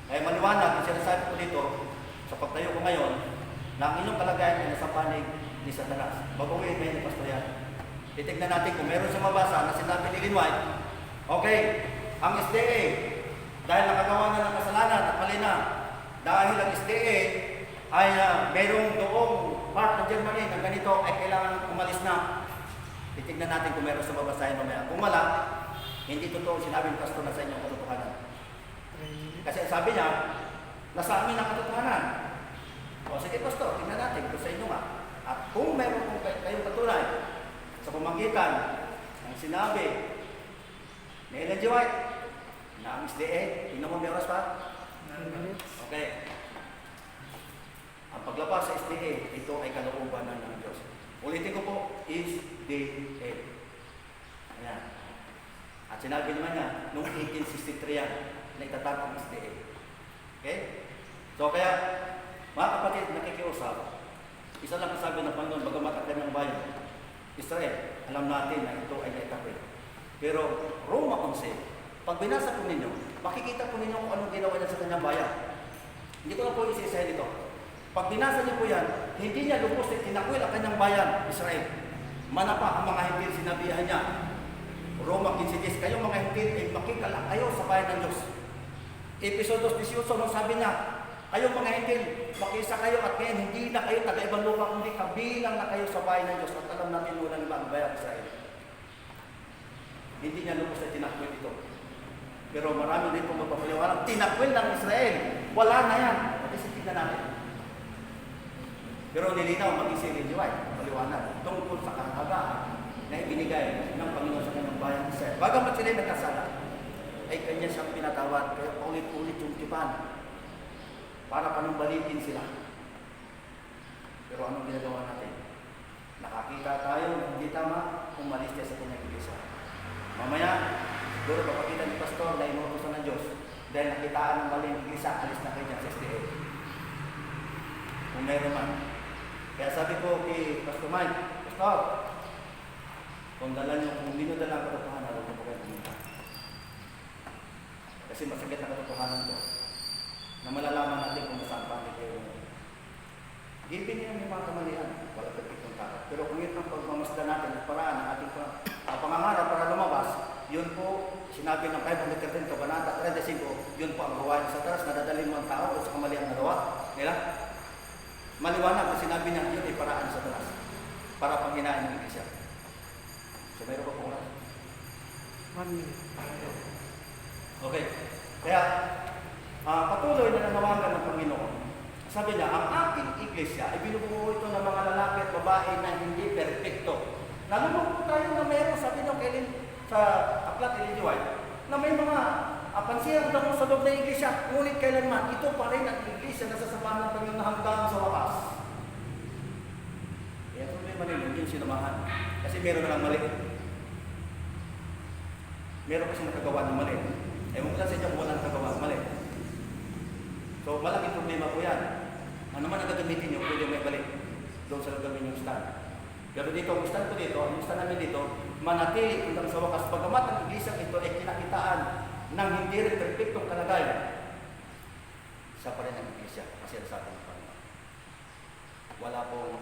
Kaya maliwanag, ang sinasabi ko dito, sa pagtayo ko ngayon, na ang inyong kalagayan ay nasa panig ni Satanas. Babawiin mo yun ni Pastor yan. Titignan natin kung meron sa mabasa na sinabi ni Ellen White, okay, ang SDA, dahil nakagawa na ng kasalanan at mali na, dahil ang SDA ay merong doong part ng Germany na ganito ay kailangan umalis na. Titignan natin kung meron sa babasahin mamaya. Kung wala, hindi totoo sinabi ng pastor na sa inyong katotohanan. Kasi sabi niya, nasa amin ang katotohanan. O sige pastor, tingnan natin kung sa inyo nga. At kung meron kung kayong patunay sa pamagitan ng sinabi ni Ellen G. White na ang SDA, tingnan mo may oras pa? 9 minutes. Okay. Ang paglabas sa SDA, ito ay kalooban ng Diyos. Ulitin ko po, SDA. Ayan. At sinabi naman niya, noong 1863 yan, na itatag ang SDA. Okay? So kaya, mga kapatid, nakikiusap, isa lang ang sabi ng Panginoon, bagamat ang kanyang bayan, Israel, alam natin na ito ay naitapin. Pero Roma 11, pag binasa po ninyo, makikita po ninyo kung anong ginawa niya sa kanyang bayan. Hindi ko na po isa-isahin ito. Pag binasa niyo po yan, hindi niya lubos at tinakwil ang kanyang bayan, Israel. Manapa ang mga hintil, sinabihan niya. Roma 15:10, kayong mga hintil ay makikala kayo sa bayan ng Diyos. Episodos 18, nung sabi niya, kayong mga hintil, makisa kayo at ngayon hindi na kayo taga-ibang lupa, kundi kabilang na kayo sa bayan ng Diyos. At alam natin muna ng mga bayan Israel. Hindi niya lubos at tinakwil ito. Pero marami din pong magpapaliwanag, tinakwil ng Israel. Wala na yan. Pag-isipin na natin. Pero nilinaw mag-isipin niyo ay paliwanag tungkol sa kahagaan na ibinigay ng Panginoon sa kanyang bayan Israel. Bagamat sila nagkasala, ay kanya siyang pinatawad. Kaya ulit-ulit yung tipan para panumbalitin sila. Pero anong ginagawa natin? Nakakita tayo na hindi tama, umalis siya sa kanyang iglesia. Mamaya, siguro papakita ni Pastor na inuutosan ng Diyos dahil nakitaan ng mali ng iglesia, alis na kayo dyan sa SDA. Kung meron man. Kaya sabi ko kay Pastor Mike, Pastor, kung hindi nyo dala ang katotohanan, huwag mo kayo pumunta. Kasi masakit ang katotohanan to na malalaman natin kung saan pati kayo. Given niya may mga kamalian, wala perfectong tao. Pero kung ito ang pagmamasda natin at paraan ng ating pangangarap para lumabas, yun po, sinabi ng 513 Kabanata 35, yun po ang gawain sa taras na dadalhin mo ang tao o sa kamalian na gawa nila. Maliwanag na sinabi niya, yun ay paraan sa taras para panghinain ng iglesia. So, meron pa po oras? 1 minute. Okay. Kaya, patuloy na nanawagan ng Panginoon. Sabi niya, ang aking iglesia ay binubuo ito ng mga lalaki at babae na hindi perfecto. Nalulungkot tayo na meron, sabi niyo sa aklat Ellen G. White, na may mga pansiyang damo sa loob ng iglesia, ngunit kailanman, ito pa rin ang iglesia na sasamahan ng Panginoon hanggang sa wakas. Kaya problema rin, hindi yung sinamahan. Kasi meron na lang mali. Meron kasi nakagawa ng mali. Ewan ko lang sa inyo kung walang nakagawa ng mali. So, malaking problema po yan. Ano man ang gagamitin nyo, pwede may balik doon sa gagawin yung stand. Pero dito, ang stand ko dito, ang stand namin dito, manatili hanggang sa wakas. Pagamat ang iglesia ito ay kinakitaan ng hindi rin perfectong kalagayan. Isa pa rin ang iglesia, kasi ang sabi ng Panginoon. Wala pong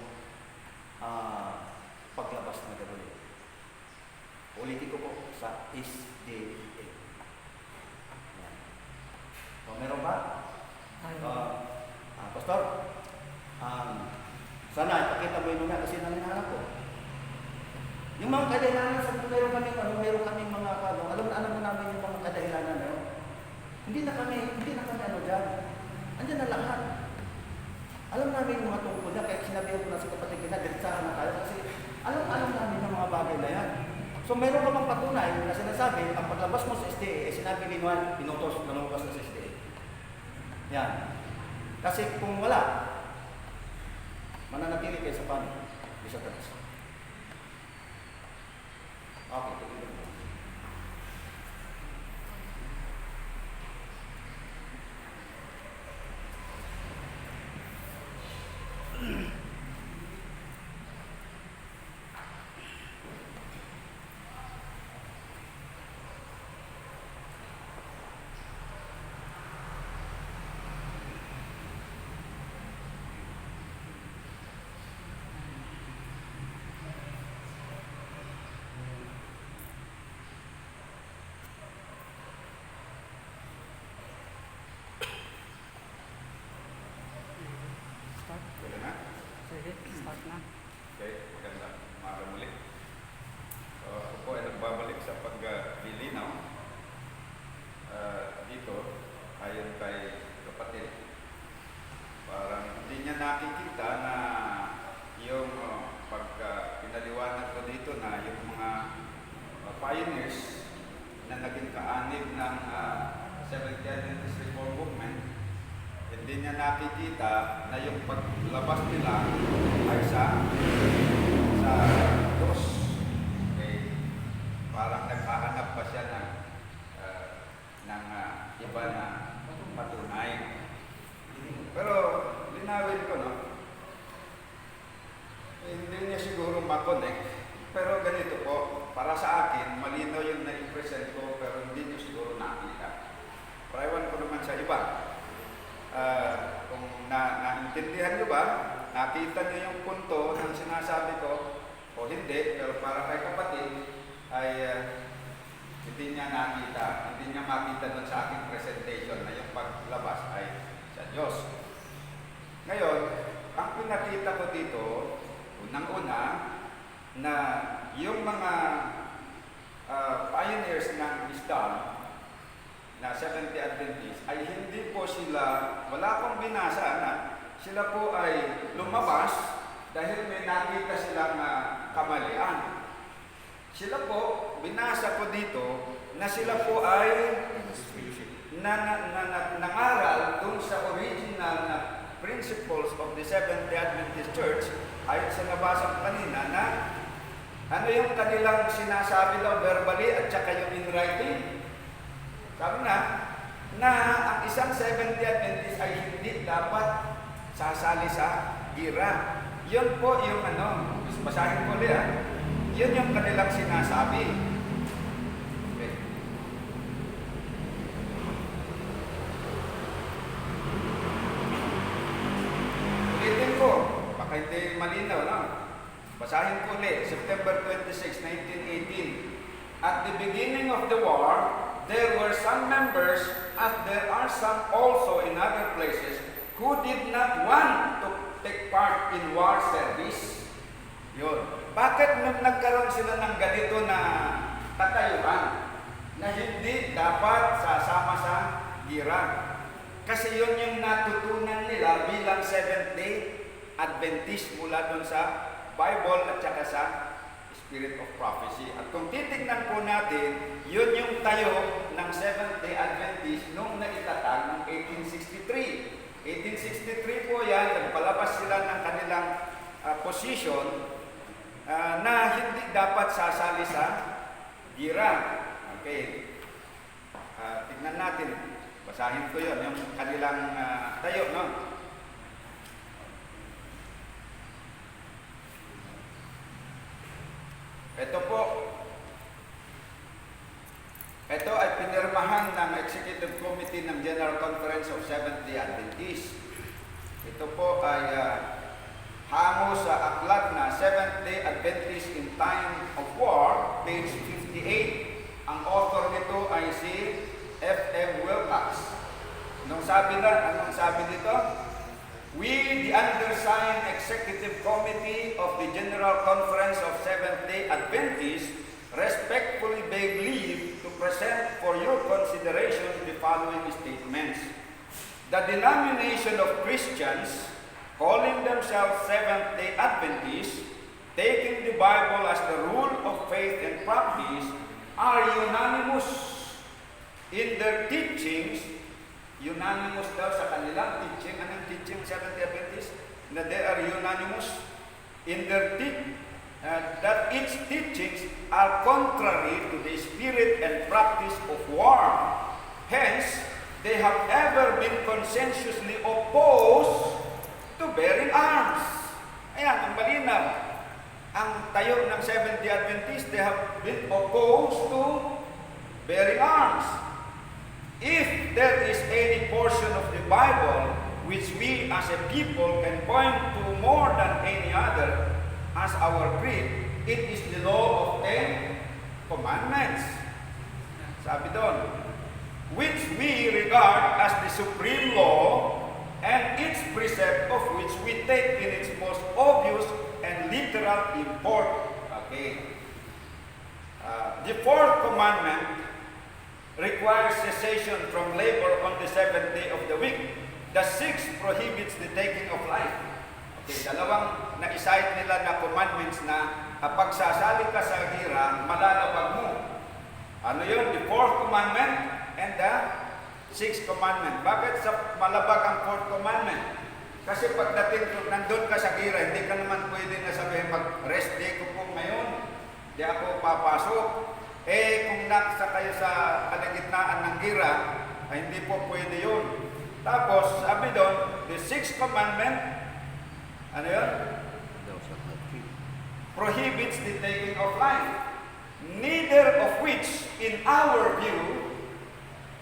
paglabas na gagawin. Ulitin ko po sa SDA. O, meron ba? Ayaw. Pastor, sana ipakita mo yun na kasi nangyayarap ko. Yung mga kadahilanan, meron kaming mga alam mo namin yung mga kadahilanan na yun. Hindi na kami dyan. Andyan na lahat. Alam namin yung mga tungkol na, kaya sinabi ko na sa kapatid kita, diretsahan na tayo kasi alam namin yung mga bagay na yan. So meron ka bang patunay na sinasabi, ang paglabas mo sa SDA, sinabi ni Juan, pinutos na lumabas na sa SDA. Yan. Kasi kung wala, mananatili kayo sa panig. Isa tatas. Okay, tuloy. Start. Pwede na? Sige, start na. Okay, magandang umaga muli. So, ako po ay nagbabalik sa paglilinaw dito ayon kay kapatid. Parang hindi niya nakikita na yung pagka pinaliwanag ko dito na yung mga pioneers na naging kaanib ng Seventh-day Adventist Reform Movement, hindi niya nakikita na yung paglabas nila ay sa Diyos. Okay. Parang naghahanap pa siya ng iba na patunay. Pero linawin ko, no? Hindi niya siguro makonect. Pero ganito po, para sa akin, malinaw yung na-present ko, pero hindi niyo siguro nakita. Paraiwan ko naman sa iba. Kung naintindihan nyo ba, nakita nyo yung punto ng sinasabi ko o hindi, pero para kay kapatid ay hindi niya nakita, hindi niya makita doon sa aking presentation na yung paglabas ay sa Diyos. Ngayon, ang pinakita ko dito, unang-una, na yung mga pioneers ng Islam na Seventh-day Adventist ay hindi po sila, wala pong binasa na sila po ay lumabas dahil may nakita silang kamalian. Sila po, binasa ko dito na sila po ay nangaral dun sa original na principles of the Seventh-day Adventist Church ay sa nabasa ko kanina na ano yung kanilang sinasabi daw verbally at saka yung in writing. Sabi na ang isang Seventh-day Adventist ay hindi dapat sasali sa gira. Yun po yung basahin ko ulit yun yung kanilang sinasabi. Okay. Ulitin ko, baka hindi malinaw, no? Basahin ko ulit, September 26, 1918. At the beginning of the war, there were some members, as there are some also in other places, who did not want to take part in war service. Yun. Bakit nung nagkaroon sila ng ganito na katayuan na hindi dapat sasama sa gira? Kasi yun yung natutunan nila bilang Seventh-day Adventist mula doon sa Bible at saka sa Spirit of Prophecy. At kung titignan po natin, yun yung tayo ng Seventh-day Adventist nung naitatag ng 1863. 1863 po yan, nagpalabas sila ng kanilang position na hindi dapat sasali sa gira. Okay. Tignan natin. Basahin ko yun, yung kanilang tayo, no? Ito po. Ito ay pinirmahan ng Executive Committee ng General Conference of Seventh-day Adventists. Ito po ay hango sa aklat na Seventh-day Adventist in Time of War, page 58. Ang author nito ay si F.M. Wilcox. Anong sabi dito? We, the undersigned Executive Committee of the General Conference of Seventh-day Adventists, respectfully beg leave to present for your consideration the following statements. The denomination of Christians, calling themselves Seventh-day Adventists, taking the Bible as the rule of faith and practice, are unanimous in their teachings. Unanimous daw sa kanilang teaching. Anong teaching Seventh-day Adventists? Na they are unanimous in their that its teachings are contrary to the spirit and practice of war. Hence, they have ever been conscientiously opposed to bearing arms. Ayan, ang malinaw. Ang tayo ng Seventh-day Adventists, they have been opposed to bearing arms. If there is any portion of the Bible which we as a people can point to more than any other as our creed, it is the law of 10 commandments. Sabi doon, which we regard as the supreme law and its precept of which we take in its most obvious and literal import. Okay. The fourth commandment requires cessation from labor on the seventh day of the week. The sixth prohibits the taking of life. Okay, dalawang na-cite nila na commandments na pagsasali ka sa gira, malalabag mo. Ano yun? The fourth commandment and the sixth commandment. Bakit sa malabag ang fourth commandment? Kasi pagdating nandun ka sa gira, hindi ka naman pwede na sabihin mag-rest day ko po ngayon. Di ako papasok. Kung naksa kayo sa kalagitnaan ng gira, ay hindi po pwede yun. Tapos, sabi doon, the sixth commandment, ano yun? Prohibits the taking of life. Neither of which, in our view,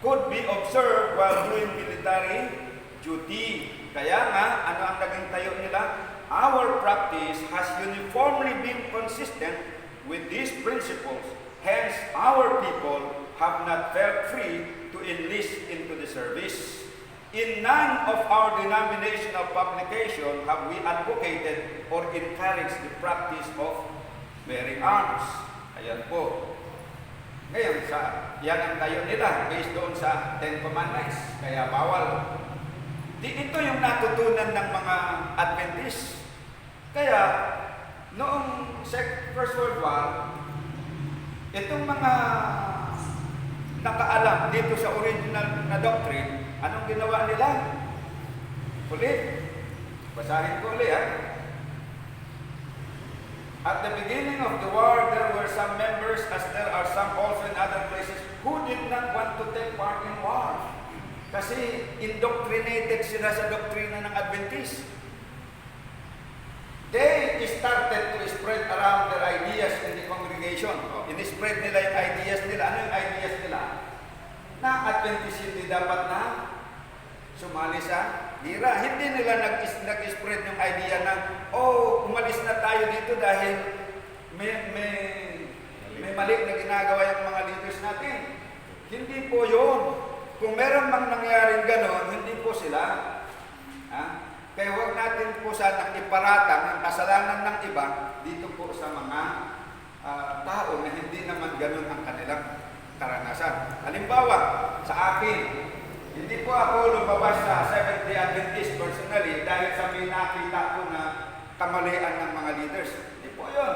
could be observed while doing military duty. Kaya nga, ano ang naging tayo nila? Our practice has uniformly been consistent with these principles. Hence, our people have not felt free to enlist into the service. In none of our denominational publications have we advocated or encouraged the practice of bearing arms. Ayan po. Ngayon, yan ang tayo nila based doon sa Ten Commandments. Kaya bawal. Ito yung natutunan ng mga Adventists. Kaya, noong First World War, itong mga nakaalam dito sa original na doctrine, anong ginawa nila? Ulit. Basahin ko ulit, ha? At the beginning of the war, there were some members, as there are some also in other places, who did not want to take part in war. Kasi indoctrinated sila sa doktrina ng Adventist. They started to spread around their ideas in the congregation. In-spread nila yung ideas nila. Ano yung ideas nila? Na Adventist hindi dapat na sumali sa gira. Hindi nila nag-spread yung idea na, umalis na tayo dito dahil may mali na ginagawa yung mga leaders natin. Hindi po yun. Kung meron mang nangyaring ganon, hindi po sila. Kaya huwag natin po sanang iparatang ang kasalanan ng iba dito po sa mga tao na hindi naman ganon ang kanilang karanasan. Halimbawa, sa akin, hindi po ako lumabas sa Seventh-day Adventist personally dahil sa may nakita ko na kamalian ng mga leaders. Hindi po yun.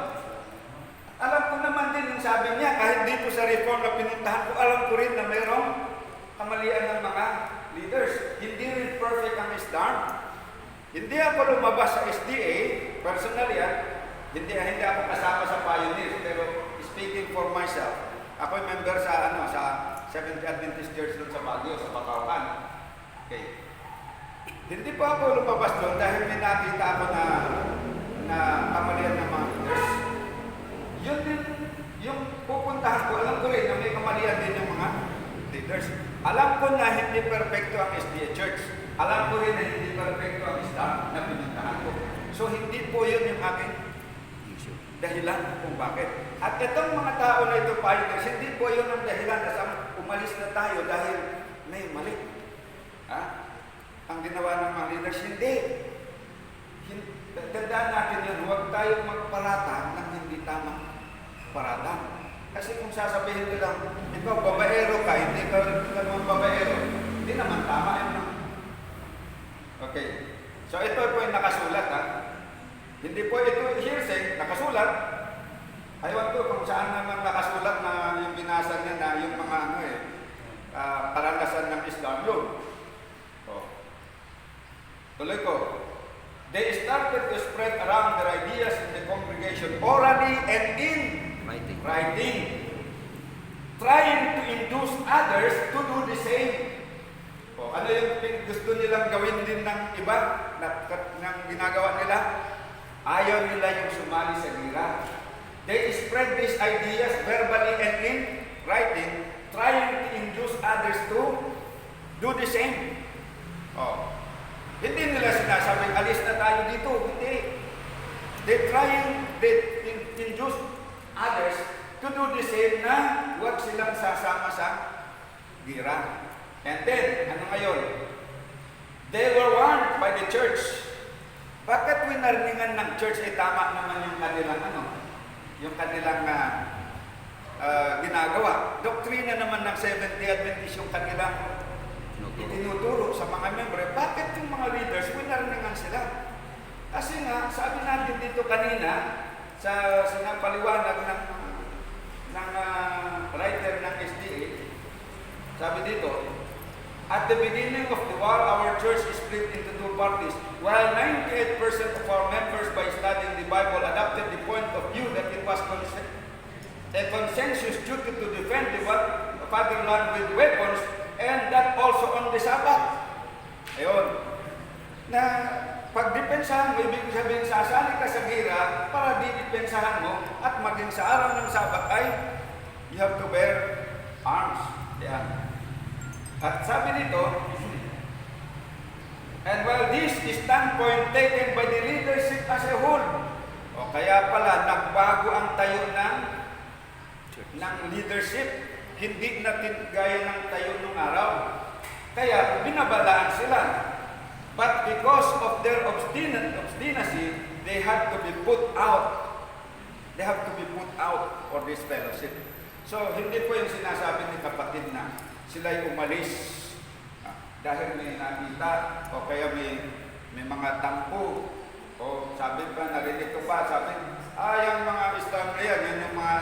Alam ko naman din yung sabi niya, kahit dito sa reform na pinuntahan ko, alam ko rin na mayroong kamalian ng mga leaders. Hindi rin perfect ang SDARM. Hindi ako lumabas sa SDA, personally, hindi ako kasama sa pioneers, pero speaking for myself, ako member sa Seventh-day Adventist Church doon sa Baguio, sa Bacaucan. Okay. Hindi pa ako lumabas doon dahil may nakita ako na kamalian ng mga leaders. Yun din, yung pupuntahan ko, alam ko rin na may kamalian din ng mga leaders. Alam ko na hindi perfecto ang SDA Church. Alam ko rin na hindi perfecto ang staff na pinuntahan ko. So, hindi po yun yung aking dahilan kung bakit. At itong mga tao na ito, pioneers, hindi po yun ang dahilan na umalis na tayo dahil may mali. Ha? Ang ginawa ng mga leaders, hindi. Tandaan natin yun, huwag tayong magparata ng hindi tamang parata. Kasi kung sasabihin ko lang, ikaw babaero ka, hindi ka naman babaero, hindi naman tama yun. No? Okay. So ito po yung nakasulat, ha? Hindi po ito hearsay, nakasulat. Ayaw ko kung saan naman nakasulat na yung binasa niya na yung mga karanasan ng Islam yun. Oh. Tuloy ko. They started to spread around their ideas in the congregation orally and in writing, trying to induce others to do the same. O, ano yung gusto nilang gawin din ng iba ng ginagawa nila? Ayaw nila yung sumali sa gira. They spread these ideas verbally and in writing, trying to induce others to do the same. O, hindi nila sinasabing alis na tayo dito. Hindi. They induce others to do the same na huwag silang sasama sa gira. And then, ano ngayon? They were warned by the church. Bakit winarningan ng church ay tama naman yung kanilang ginagawa? Doktrina naman ng Seventh-day Adventist yung kanilang itinuturo sa mga membre. Bakit yung mga leaders winarningan sila? Kasi nga, sabi natin dito kanina, sa sinapaliwanag ng writer ng SDA, sabi dito, at the beginning of the war, our church is split into two parties. While 98% of our members, by studying the Bible, adopted the point of view that it was a consensus duty to defend the fatherland with weapons, and that also on the Sabbath. Ayun. Na pagdepensahan mo, ibig sabihin sasali ka sa gira para didepensahan mo at maging sa araw ng Sabat ay you have to bear arms. Yan. At sabi dito, and while this is standpoint taken by the leadership as a whole, o kaya pala nagbago ang tayo ng leadership, hindi natin gaya ng tayo nung araw. Kaya binabalaan sila. But because of their obstinacy, they had to be put out. They have to be put out for this fellowship. So, hindi po yung sinasabi ni kapatid na sila'y umalis dahil may nakita o kaya may mga tampo o sabi pa, narinig ko pa, sabi, yung mga Islam na yan yung mga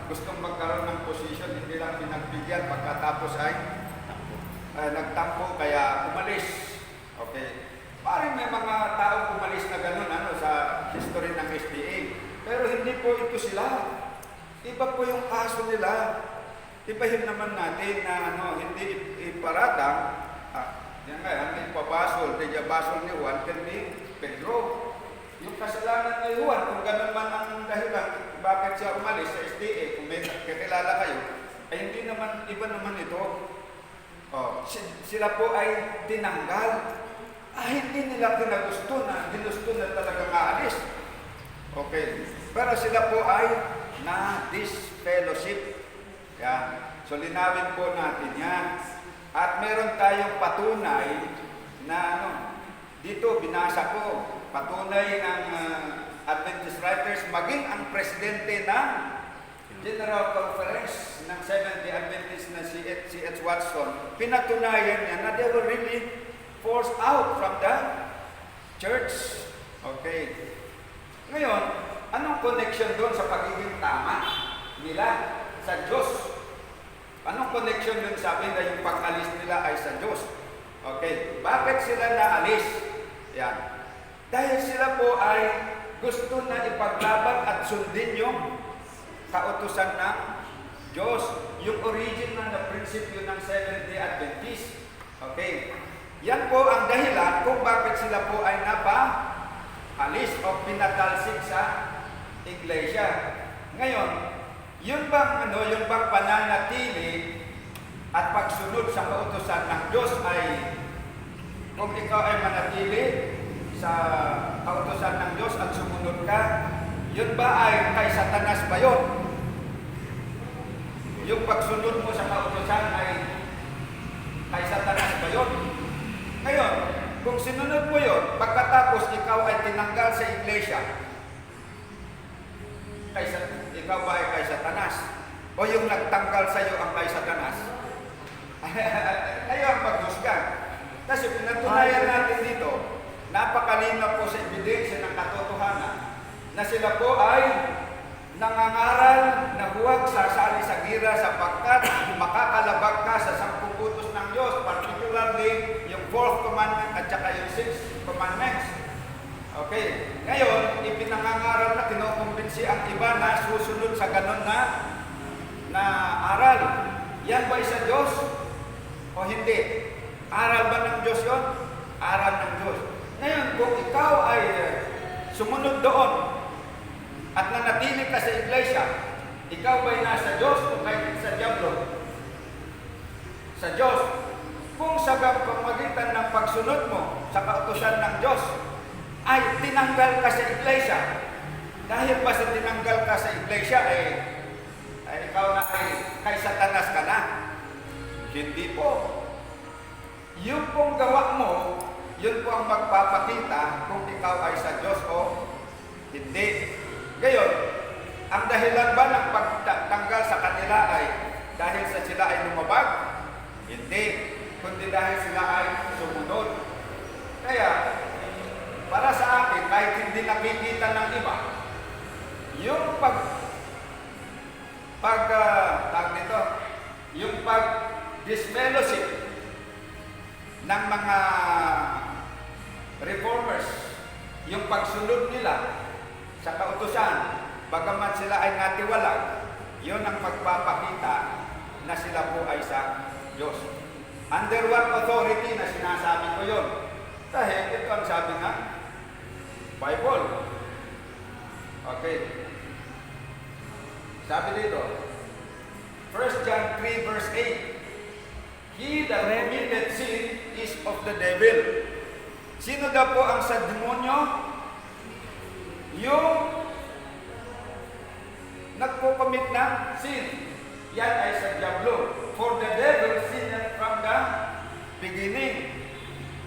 gustong magkaroon ng position, hindi lang pinagbigyan pagkatapos ay nagtampo kaya umalis. Okay. Parang may mga taong umalis na ganun sa history ng SDA. Pero hindi po ito sila. Iba po yung kaso nila. Ibahin naman natin na hindi iparatang. Yan nga, hindi pabasol, hindi basol ni Juan, kundi Pedro. Yung kasalanan ni Juan, kung ganun man ang dahilan, bakit siya umalis sa SDA, kung may kakilala kayo, ay hindi naman, iba naman ito. Sila po ay tinanggal. Hindi nila ginusto na talagang aalis. Okay. Pero sila po ay disfellowship. Yan. So linawin po natin yan. At meron tayong patunay na dito binasa ko, patunay ng Adventist writers, maging ang presidente ng General Conference ng Seventh-day Adventist na si C.H. Watson, pinatunayan niya na they were really forced out from the church. Okay. Ngayon, anong connection doon sa pagiging tama nila sa Diyos? Anong connection doon sabi na yung pag-alis nila ay sa Diyos? Okay. Bakit sila naalis? Yan. Dahil sila po ay gusto na ipaglaban at sundin yung kautusan ng Diyos. Yung original na prinsipyo ng Seventh-day Adventist. Okay. Yan po ang dahilan kung bakit sila po ay napa-alis o pinatalsik sa iglesia. Ngayon, yung bang pananatili at pagsunod sa kautusan ng Diyos ay kung ikaw ay manatili sa kautusan ng Diyos at sumunod ka, yun ba ay kay Satanas ba yun? Yung pagsunod mo sa kautusan ay kay Satanas ba yun? sinunod mo yon, pagkatapos ikaw ay tinanggal sa iglesia, ikaw ba ay kay Satanas? O yung nagtanggal sa iyo ang kay Satanas? Ayaw ang maghusga. Kasi pinatunayan natin dito, napakalinaw po sa ebidensya ng katotohanan na sila po ay nangangaral na huwag sasali sa gira sapagkat makakalabag ka sa 10 utos ng Diyos, particularly yung 4th commandment at saka yung 6th commandments. Okay, ngayon, ipinangangaral na kinukumbinsi ang iba na susunod sa ganun na aral. Yan ba sa Diyos o hindi? Aral ba ng Diyos yon? Aral ng Diyos. Ngayon, kung ikaw ay sumunod doon at nanatili ka sa iglesia, ikaw ba'y nasa Diyos o kahit sa Diablo? Sa Diyos. Kung sa pamagitan ng pagsunod mo sa kautusan ng Diyos, ay tinanggal ka sa iglesia. Dahil ba sa tinanggal ka sa iglesia, ay ikaw na ay kay Satanas ka na? Hindi po. Yung pong gawa mo, yun po ang magpapakita kung ikaw ay sa Diyos o hindi. Ngayon, ang dahilan ba ng pagtanggal sa kanila ay dahil sa sila ay lumabag? Hindi. Kundi dahil sila ay sumunod. Kaya, para sa akin, kahit hindi nakikita ng iba, yung disfellowship ng mga reformers, yung pagsunod nila sa kautusan, bagaman sila ay natiwalag, yun ang magpapakita na sila po ay sa Diyos. Under what authority na sinasabi ko yun? Dahil ito ang sabi ng Bible. Okay. Sabi dito, 1 John 3 verse 8, He that committed sin is of the devil. Sino daw po ang sa demonyo? Yung nagpo-commit ng sin. Yan ay sa Diablo. For the devil sinned from the beginning.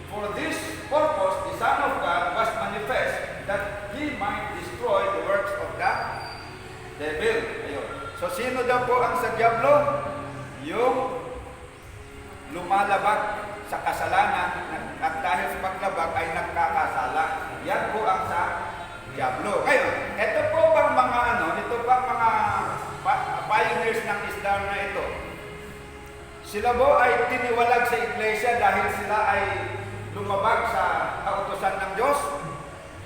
For this purpose, the Son of God was manifest that He might destroy the works of the devil. Ayun. So, sino daw po ang sa Diablo? Yung lumalabag sa kasalanan at dahil sa paglabag ay nagkakasala. Yan po ang sa Diablo. Ngayon, ito po bang mga ito bang mga pioneers ng Islam na ito? Sila po ay tiniwalag sa iglesia dahil sila ay lumabag sa kautusan ng Diyos?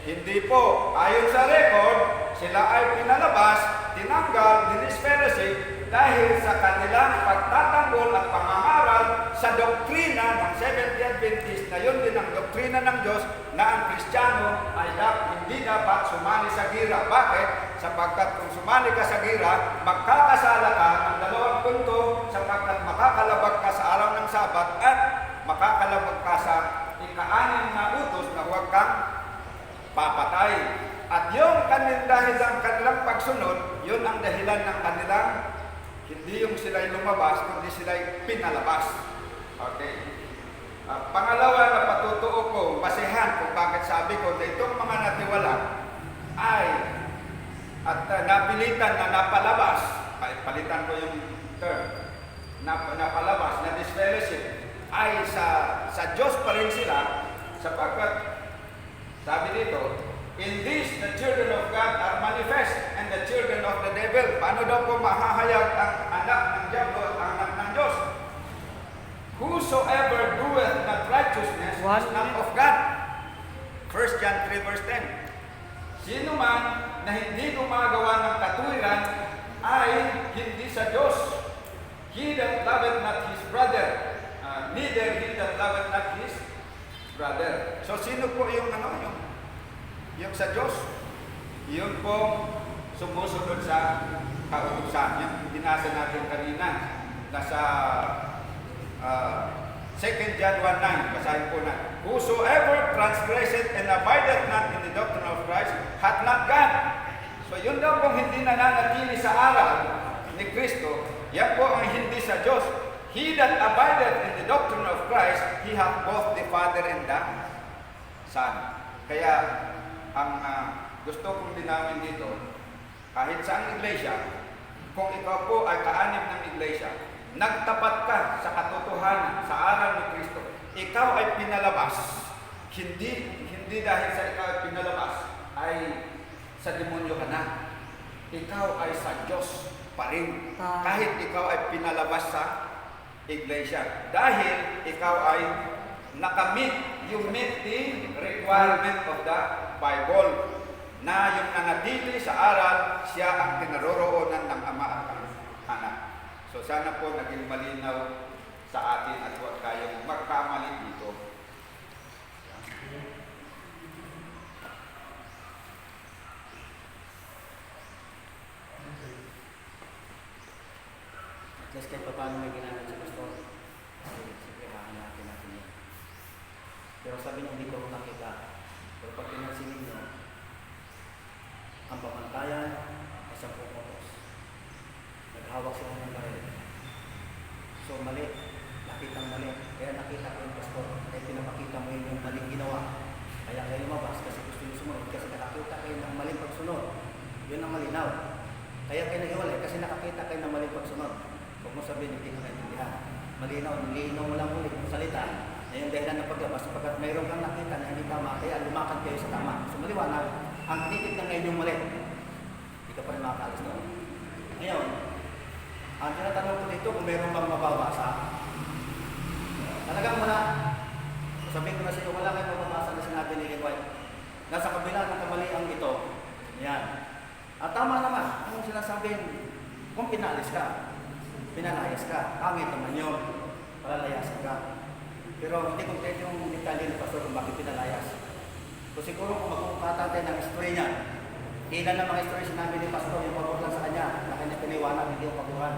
Hindi po. Ayon sa record, sila ay pinalabas, tinanggal, dinisfellowship dahil sa kanilang pagtatanggol at pangangaral sa doktrina ng Seventh-day Adventist na yun din ang doktrina ng Diyos na ang Kristiyano ay hindi dapat sumali sa gira. Bakit? Sapagkat kung sumali ka sa gira, magkakasala ka ng 2 punto sapagkat makakalabag ka sa araw ng Sabat at makakalabag ka sa ika-6 na utos na huwag kang papatay. At yung dahil ang kanilang pagsunod, yun ang dahilan ng kanilang hindi yung sila'y lumabas, kundi sila'y pinalabas. Okay. Pangalawa na patutuo ko, basehan kung bakit sabi ko na itong mga natiwala ay at napilitan na napalabas, palitan ko yung term, napalabas, na disfellowship, ay sa Diyos pa rin sila, sapagkat sabi dito, in this, the children of God are manifest and the children of the devil. Paano daw po mahahayag ang anak ng Diablo at ang anak ng Diyos? Whosoever doeth not righteousness is not of God. 1 John 3 verse 10. Sino man na hindi gumagawa ng katuwiran ay hindi sa Diyos. He that loveth not his brother, neither he that loveth not his brother. So sino po yung yung sa Diyos? Yun po sumusunod sa kautusan. Yung binasa natin kanina, nasa 2 John 1:9, basahin po na. Whosoever transgresseth and abideth not in the doctrine of Christ hath not God. So yun daw pong hindi nananatili sa aral ni Kristo, yan po ang hindi sa Diyos. He that abideth in the doctrine of Christ, he hath both the Father and the Son. Kaya ang gusto kong linawin dito, kahit saang iglesia, kung ikaw po ay kaanib ng iglesia, nagtapat ka sa katotohanan, sa aral ni Kristo, ikaw ay pinalabas, hindi dahil sa ikaw ay pinalabas, ay sa demonyo ka na. Ikaw ay sa Diyos pa rin, kahit ikaw ay pinalabas sa iglesia. Dahil ikaw ay nakamit, you meet the requirement of the Bible, na yung nanatili sa aral, siya ang kinaroroonan ng Ama at ng Anak. So sana po naging malinaw sa atin at huwag tayong magkamali dito. At least kahit pa paano may ginamit sa pastor. Siyempre, hahanapin natin yan. Pero sabi niya, hindi ko nakita. Pero pag pinansin ninyo, ang pamantayan ay 10 oras. Naghawak sila ng baril. So mali, nakitang mali. Kaya nakita ko yung pastor, kaya pinapakita mo yung maling ginawa. Kaya kayo lumabas kasi gusto nyo sumunod. Kasi nakakita kayo ng maling pagsunod. Yun ang malinaw. Kaya kayo naghiwalay kasi nakakita kayo ng maling pagsunod. Huwag mo sabihin, hindi ko naintindihan. Malinaw, nilinaw mo lang ulit yung salita na yung dahilan ng paglabas sapagkat mayroon kang nakita na hindi tama, kaya lumakad kayo sa tama. So maliwanag, ang tinitignan ngayon yung mali. Hindi ka pa rin makakalis doon. Ngayon, ang tinatanong ko dito kung mayroon bang mababasa. Talagang wala. Sabihin ko na sa iyo, wala kayong mababasa na sinabi ni Ken White. Nasa kabila ng kamaliang ito. Yan. At tama naman, ang sinasabi, kung pinalis ka, pinalayas ka, pangit naman yun, palalayasan ka. Pero hindi kompleto yung detalye ng pastor kung bakit pinalayas. So siguro kung magkukatan tayo ng history niya, ilan ng mga history sinabi ni pastor yung pagod lang sa kanya, na kanya piniwanag, hindi yung paguhan.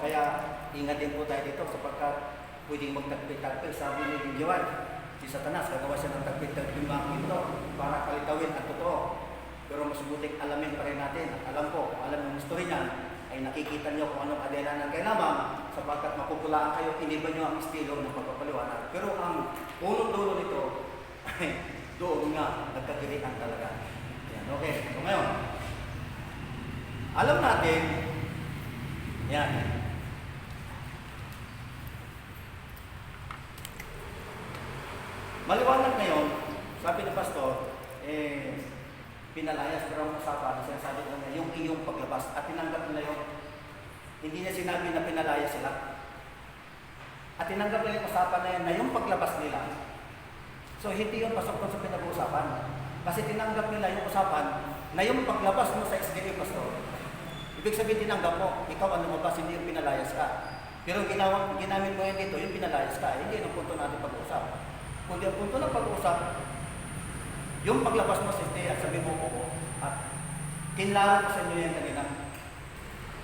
Kaya ingat din po tayo dito sapagkat pwedeng magtagpit-tagpit. Sabi ni Gideon, si Satanas, gagawa siya ng tagpit-tagpit mga ito para palitawin ang totoo. Pero mas buting alamin pa rin natin. At alam ko, kung alam ng history niya, ay nakikita niyo kung anong kadelanan kay lamang sapagkat mapupulaan kayo, iniba niyo ang estilo ng pagpapaliwanag. Pero ang punot-dulo nito ay doon nga nagkagirian talaga. Yan, okay. So ngayon, alam natin, yan, maliwanag ngayon, sabi ni pastor, pinalayas, pero ang usapan, sinasabi ko na yung iyong paglabas at tinanggap nila yun. Hindi niya sinabi na pinalayas sila. At tinanggap nila yung usapan na yun na yung paglabas nila. So hindi yun pasok sa pinag-uusapan. Kasi tinanggap nila yung usapan na yung paglabas mo sa SDA, pastor. Ibig sabihin tinanggap mo, ikaw ang lumabas, hindi yung pinalayas ka. Pero ginamit mo yan dito, yung pinalayas ka. Hindi yung punto natin pag-uusap. Kundi ang punto ng pag-uusap, yung paglabas mo sa SDA at sabi mo ko, at kinlaro ko sa inyo yan kanina.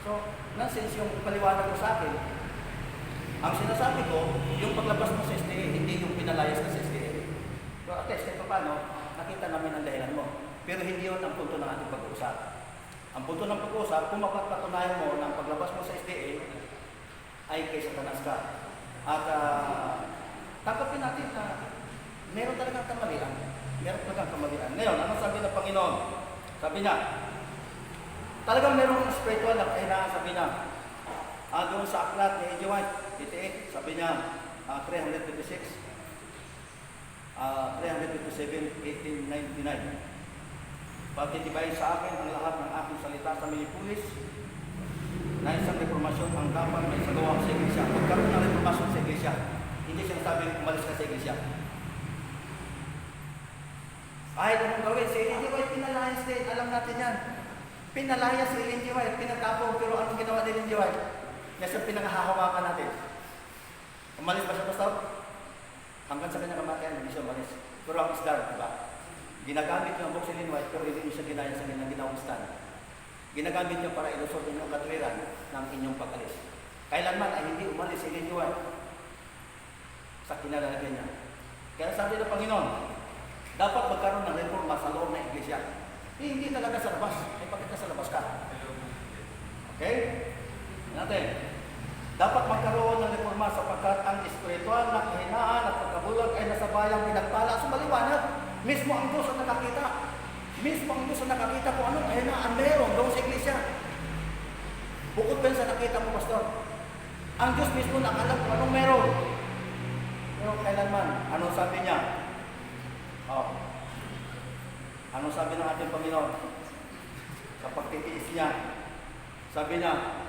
So, nonsense yung paliwanag mo sa akin. Ang sinasabi ko, yung paglabas mo sa SDA, hindi yung pinalayas ka sa SDA. So, at least, kahit paano, nakita namin ang dahilan mo. Pero hindi yun ang punto ng ating pag-uusap. Ang punto ng pag-uusap, kung mapagpatunayan mo na ang paglabas mo sa SDA ay kay Satanas ka. At tanggapin natin na meron talagang kamalian. Meron talagang kamalian. Ngayon, ano sabi ng Panginoon? Sabi niya, talagang meron ng spiritual na kailangan, sabi niya, doon sa aklat ni A.J. White, 88, sabi niya, 356, 357, 1899. Pagtitibay sa akin ang lahat ng aking salita sa Minneapolis na isang reformasyon ang dapat may sagawa sa iglesia. Pagkaroon ng reformasyon sa iglesia, hindi siya sabing umalis ka sa iglesia. Ay, anong gawin? Si Ellen G. White pinalayas din. Alam natin yan. Pinalayas si Ellen G. White, pinatapong, pero anong ginawa ni Ellen G. White? Yan siyang pinangahahawakan natin. Umalis ba siya, pastor? Hanggang sa kanyang kamatayan, hindi siya umalis. Pero ang isdar, diba? Ginagamit niyo ang book si Ellen White, pero hindi niyo siya ginaya sa kanyang ginawang stand. Ginagamit niyo para ilusot inyong katwiran ng inyong pag-alis. Kailanman ay hindi umalis si Ellen G. White sa kinalalagyan niya. Kaya sabi ng Panginoon, dapat magkaroon ng reforma sa loob ng iglesia. Hindi talaga sa labas. Ay bakit ka sa labas ka? Okay? Natin. Dapat magkaroon ng reforma sapagkat ang espiritual na kahinaan at pagkabulag ay nasa bayang pinagpala. So maliwanag, mismo ang Diyos ang nakakita. Mismo ang Diyos ang nakakita kung anong kahinaan meron doon sa iglesia. Bukod pa sa nakita mo, Pastor. Ang Diyos mismo nakalam kung anong meron. Pero kailanman, anong sabi niya? Oh. Anong sabi ng ating Panginoon? Kapag titiis niya, sabi niya,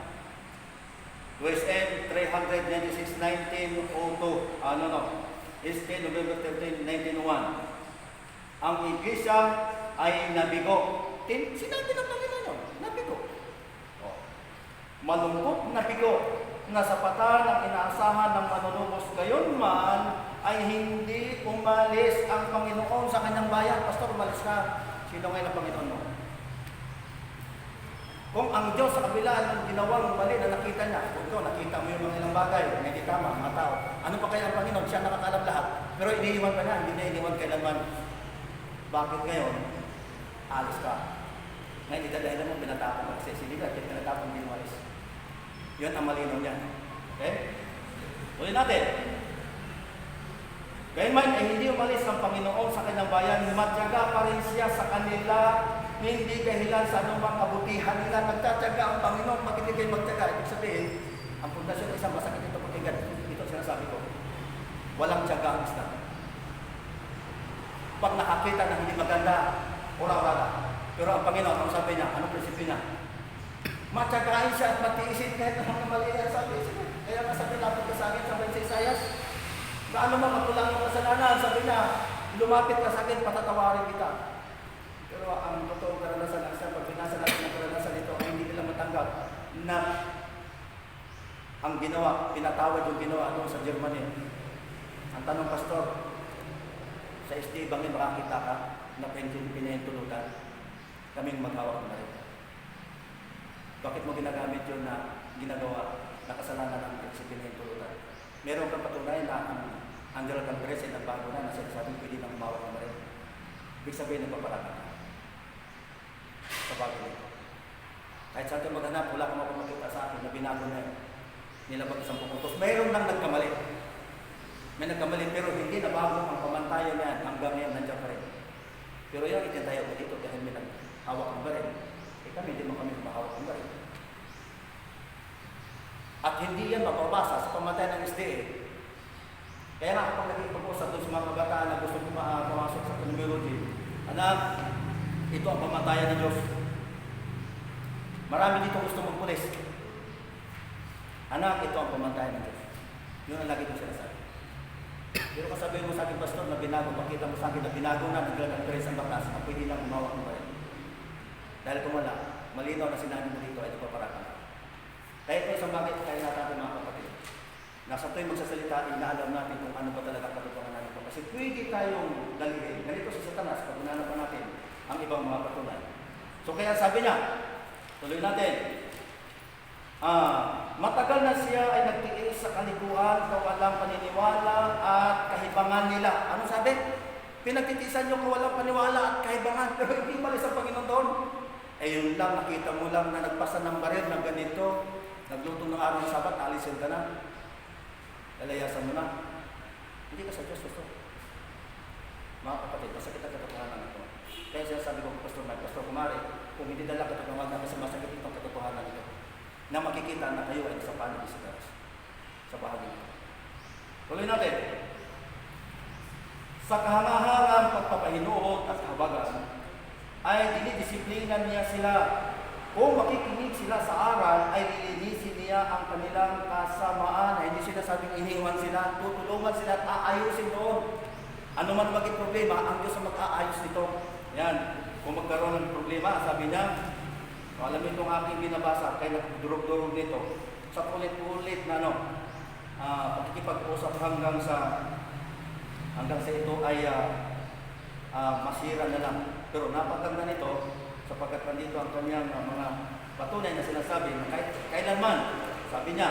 USN 396-1902, SK November 13, 1901. Ang iglesia ay nabigo. Sinabi ng Panginoon, nabigo. Oh. Malungkot nabigo na sa pata ng inaasahan ng manunubos gayon man ay hindi umalis ang Panginoon sa kanyang bayan. Pastor, umalis ka. Sino ngayon ang Panginoon mo? Kung ang Diyos sa kabila ng ginawang mali na nakita niya, kung ikaw nakita mo yung mga ilang bagay, na hindi tama, mga tao, ano pa kaya ang Panginoon? Siya nakakalam lahat. Pero iniiwan pa niya, hindi niya iniwan kailanman. Bakit ngayon? Alis ka. Ngayon, idadahilan mo, pinatapon ka. Kasi hindi ka, pinatapon, hindi umalis. Yun ang malinaw niya. Okay? Ulit natin. Gayunman ay hindi umalis ang Panginoon sa kanyang bayan, matyaga pa rin siya sa kanila, hindi dahilan sa anumang kabutihan nila. Nagtatyaga ang Panginoon, bakit hindi kayo magtyaga? Ibig sabihin, ang pundasyon ay isang masakit ito pakinggan. Ito sinasabi ko. Walang tiyaga ang Islam. Pag nakakita na hindi maganda, ura-ura. Pero ang Panginoon, ang sabi niya, anong prinsipyo niya? Matyagain siya at matiisin kahit na mali yan sabi. Kaya nga sabi, lapit ka sa akin, sabi sa Isaias, gaano man magulang yung kasalanan, sabi niya, lumapit ka sa akin, patatawarin kita. Pero ang totoong karanasan ng Islam, pag binasa natin ang karanasan nito, ay hindi nila matanggap na ang ginawa, pinatawad yung ginawa doon sa Germany. Ang tanong, Pastor, sa SD, bangin makakita ka na pinahintulutan, kaming maghawak na rin. Bakit mo ginagamit yun na ginagawa na kasalanan ng pinahintulutan? Meron kang patunayan na ang Angel Congress ay nagbago na sinasabing pwede nang umawak na rin. Ibig sabihin nagpaparata ka sa bago nito. Kahit sa atin maghanap, wala kang makakita sa akin na binago na yun. Nilabag isang pupuntos. Mayroon lang nagkamali. May nagkamali pero hindi na bago ang pamantayan niyan. Hanggang ngayon nandiyan pa rin. Pero yung itintayo ko dito dahil may naghawak ng baril. Kami hindi mo kami mahawak ng baril. At hindi yan mapabasa sa pamatay ng SDA. Kaya nga kapag naging pag-usap doon sa mga kabataan na gusto pumasok sa criminology, anak, ito ang pamatayan ng Diyos. Marami dito gusto magpulis. Anak, ito ang pamatayan ng Diyos. Yun ang lagi kong sinasabi. Pero kasabihin mo sa akin, Pastor, na binago, makita mo sa akin na binago na naglalang tres ang batas na pwede lang umawak ng baril. Dahil kung wala, malinaw na sinabi mo dito ay ito paparatan. Kaya ito isang bakit kaya natin mga kapatid. Nasa tuwing magsasalita, inaalam natin kung ano ba talaga katotohanan nito. Kasi pwede tayong dalhin. Ganito sa Satanas, pag hinanapan natin ang ibang mga patunay. So kaya sabi niya, tuloy natin, matagal na siya ay nagtiis sa kalikuan, kawalang paniniwala at kahibangan nila. Ano sabi? Pinagtitiisan niyo kawalang paniwala at kahibangan. Pero hindi malis ang Panginoon doon. Eh yun lang, nakita mo lang na nagpasa ng baril na ganito, nagluto ng araw ng Sabat, alisin ka na. Lalayasan mo na. Hindi ka sa Diyos, Pastor. Mga kapatid, masakit ang katotohanan ito. Kaya sinasabi ko, Pastor Mike, Pastor Kumari, kung hindi dala katotohanan namin sa masakit itong katotohanan ito, na makikita na kayo ay sa panig sa bahagi ito. Tuloy natin. Sa kahangahangang pagpapahinuot at kahabagan, ay dinidisiplina niya sila. Kung makikinig sila sa aral, ay lilinisin niya ang kanilang kasamaan. Ay hindi sila sabing iniwan sila, tutulungan sila at aayusin doon. Ano man maging problema, ang Diyos ang mag-aayos nito. Yan, kung magkaroon ng problema, sabi niya, alam mo itong aking binabasa, kaya nagdurog-durog nito, sa ulit-ulit na pakikipag-usap hanggang sa ito ay masira na lang. Pero napaganda nito, sapagkat nandito ang kanyang mga patunay na sinasabi na kahit kailanman, sabi niya,